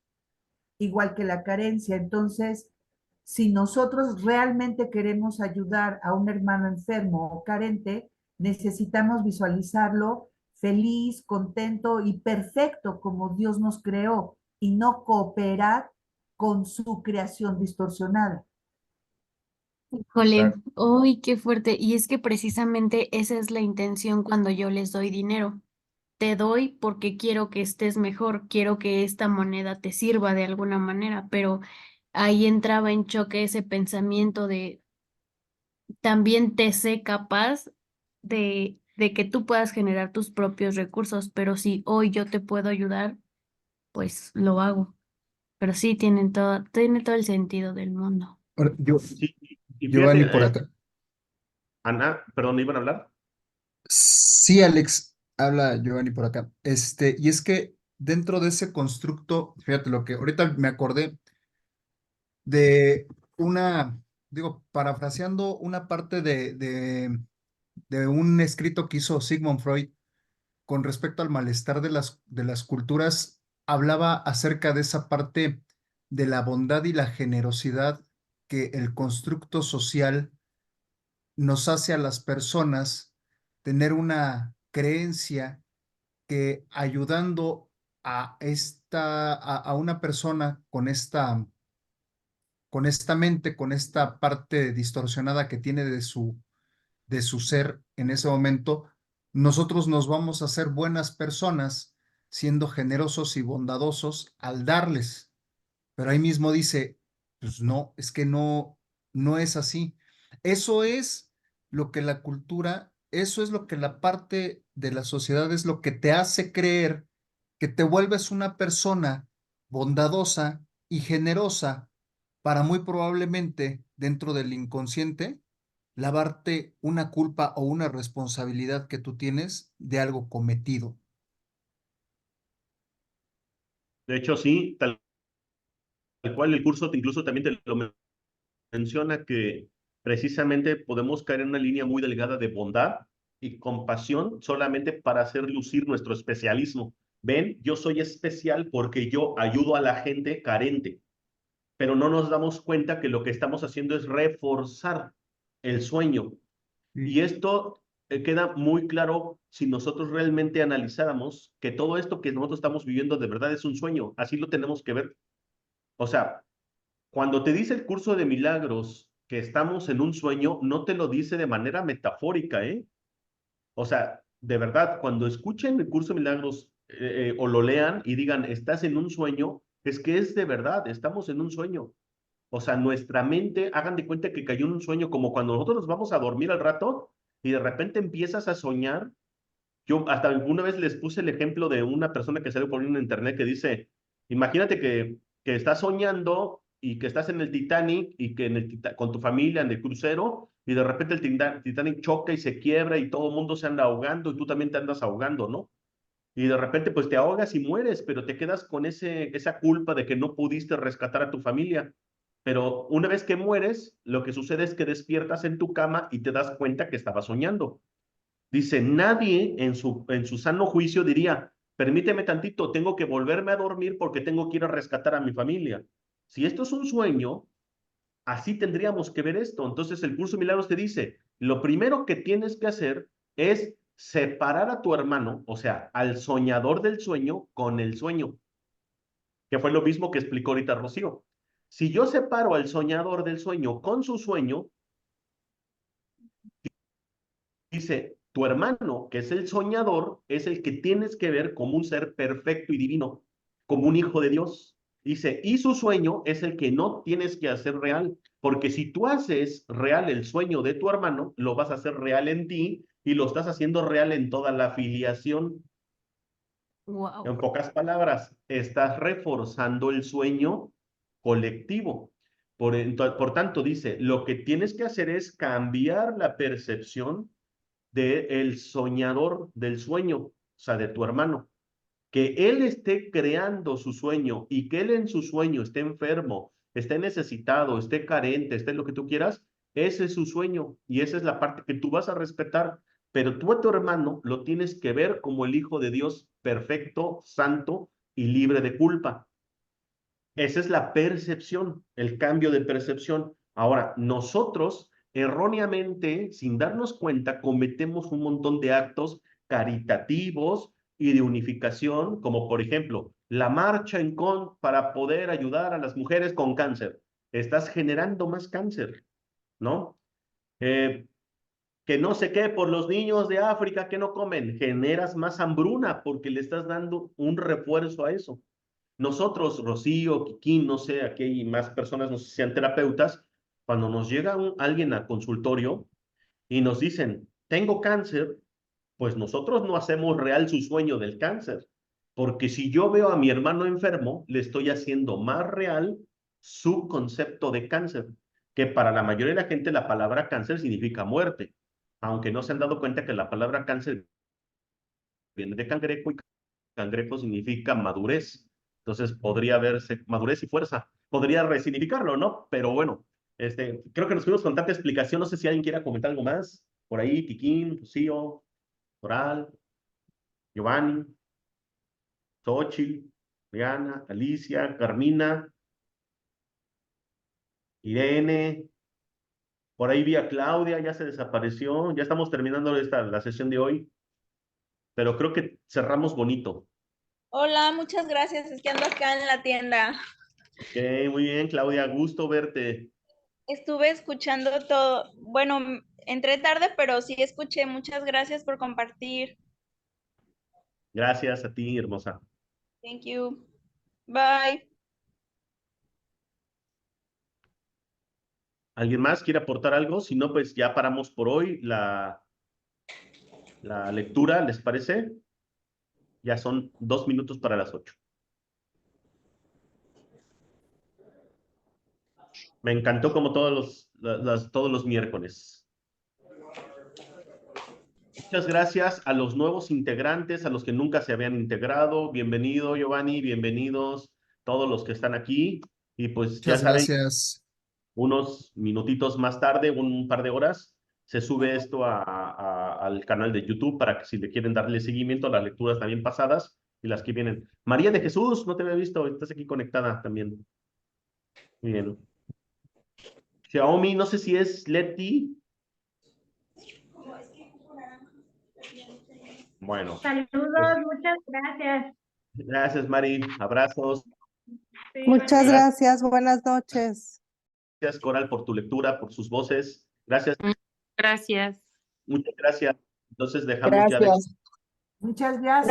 igual que la carencia. Entonces, si nosotros realmente queremos ayudar a un hermano enfermo o carente, necesitamos visualizarlo feliz, contento y perfecto como Dios nos creó y no cooperar con su creación distorsionada. Híjole, uy, qué fuerte. Y es que precisamente esa es la intención cuando yo les doy dinero. Te doy porque quiero que estés mejor, quiero que esta moneda te sirva de alguna manera, pero ahí entraba en choque ese pensamiento de también te sé capaz de que tú puedas generar tus propios recursos, pero si hoy yo te puedo ayudar, pues lo hago. Pero sí, tiene todo el sentido del mundo. Ahora, Sí, y Giovanni, fíjate, por acá. Ana, perdón, ¿iban a hablar? Sí, Alex, habla Giovanni por acá. Y es que dentro de ese constructo, fíjate lo que ahorita me acordé de parafraseando una parte de un escrito que hizo Sigmund Freud con respecto al malestar de las culturas, hablaba acerca de esa parte de la bondad y la generosidad que el constructo social nos hace a las personas tener una creencia que ayudando a una persona con esta mente, con esta parte distorsionada que tiene de su ser en ese momento, nosotros nos vamos a hacer buenas personas siendo generosos y bondadosos al darles. Pero ahí mismo dice, pues no, es que no, no es así. Eso es lo que la cultura, eso es lo que la parte de la sociedad es lo que te hace creer que te vuelves una persona bondadosa y generosa para muy probablemente dentro del inconsciente lavarte una culpa o una responsabilidad que tú tienes de algo cometido. De hecho, sí, tal cual el curso incluso también te lo menciona que precisamente podemos caer en una línea muy delgada de bondad y compasión solamente para hacer lucir nuestro especialismo. Ven, yo soy especial porque yo ayudo a la gente carente, pero no nos damos cuenta que lo que estamos haciendo es reforzar el sueño. Sí. Y esto queda muy claro si nosotros realmente analizáramos que todo esto que nosotros estamos viviendo de verdad es un sueño. Así lo tenemos que ver. O sea, cuando te dice el curso de milagros que estamos en un sueño, no te lo dice de manera metafórica, ¿eh? O sea, de verdad, cuando escuchen el curso de milagros o lo lean y digan, estás en un sueño, es que es de verdad, estamos en un sueño. O sea, nuestra mente, hagan de cuenta que cayó en un sueño, como cuando nosotros nos vamos a dormir al rato y de repente empiezas a soñar. Yo hasta alguna vez les puse el ejemplo de una persona que salió por en internet que dice, imagínate que estás soñando y que estás en el Titanic y que con tu familia en el crucero y de repente el Titanic choca y se quiebra y todo el mundo se anda ahogando y tú también te andas ahogando, ¿no? Y de repente pues te ahogas y mueres, pero te quedas con esa culpa de que no pudiste rescatar a tu familia. Pero una vez que mueres, lo que sucede es que despiertas en tu cama y te das cuenta que estabas soñando. Dice, nadie en su sano juicio diría, permíteme tantito, tengo que volverme a dormir porque tengo que ir a rescatar a mi familia. Si esto es un sueño, así tendríamos que ver esto. Entonces el curso de milagros te dice, lo primero que tienes que hacer es separar a tu hermano, o sea, al soñador del sueño con el sueño, que fue lo mismo que explicó ahorita Rocío. Si yo separo al soñador del sueño con su sueño, dice, tu hermano, que es el soñador, es el que tienes que ver como un ser perfecto y divino, como un hijo de Dios. Dice, y su sueño es el que no tienes que hacer real, porque si tú haces real el sueño de tu hermano, lo vas a hacer real en ti y lo estás haciendo real en toda la filiación. Wow. En pocas palabras, estás reforzando el sueño colectivo. Por tanto, dice, lo que tienes que hacer es cambiar la percepción del soñador del sueño, o sea, de tu hermano. Que él esté creando su sueño y que él en su sueño esté enfermo, esté necesitado, esté carente, esté lo que tú quieras, ese es su sueño y esa es la parte que tú vas a respetar. Pero tú a tu hermano lo tienes que ver como el Hijo de Dios perfecto, santo y libre de culpa. Esa es la percepción, el cambio de percepción. Ahora, nosotros erróneamente, sin darnos cuenta, cometemos un montón de actos caritativos y de unificación, como por ejemplo, la marcha para poder ayudar a las mujeres con cáncer. Estás generando más cáncer, ¿no? Eh, que no sé qué, por los niños de África que no comen, generas más hambruna porque le estás dando un refuerzo a eso. Nosotros, Rocío, Kikín, no sé, aquí hay más personas, no sé si sean terapeutas, cuando nos llega alguien al consultorio y nos dicen, tengo cáncer, pues nosotros no hacemos real su sueño del cáncer, porque si yo veo a mi hermano enfermo, le estoy haciendo más real su concepto de cáncer, que para la mayoría de la gente la palabra cáncer significa muerte. aunque no se han dado cuenta que la palabra cáncer viene de cangrejo y cangrejo significa madurez. Entonces podría verse madurez y fuerza. Podría resignificarlo, ¿no? Pero bueno, creo que nos fuimos con tanta explicación. No sé si alguien quiera comentar algo más. Por ahí, Kikín, Rocío, Coral, Giovanni, Xochitl, Diana, Alicia, Carmina, Irene. Por ahí vi a Claudia, ya se desapareció. Ya estamos terminando la sesión de hoy. Pero creo que cerramos bonito. Hola, muchas gracias. Es que ando acá en la tienda. Ok, muy bien, Claudia, gusto verte. Estuve escuchando todo. Bueno, entré tarde, pero sí escuché. Muchas gracias por compartir. Gracias a ti, hermosa. Thank you. Bye. ¿Alguien más quiere aportar algo? Si no, pues ya paramos por hoy la lectura, ¿les parece? Ya son 2 minutos para las 8. Me encantó como todos los miércoles. Muchas gracias a los nuevos integrantes, a los que nunca se habían integrado. Bienvenido, Giovanni, bienvenidos todos los que están aquí. Y pues ya Muchas saben, gracias. unos minutitos más tarde, un par de horas, se sube esto al canal de YouTube para que si le quieren darle seguimiento a las lecturas también pasadas y las que vienen. María de Jesús, no te había visto, estás aquí conectada también. Muy bien. Xiaomi, no sé si es Leti. Bueno. Saludos, muchas gracias. Gracias, Mari. Abrazos. Sí, Muchas Gracias. gracias, buenas noches. Gracias, Coral, por tu lectura, por sus voces. Gracias. Gracias. Muchas gracias. Entonces dejamos ya de... Muchas gracias.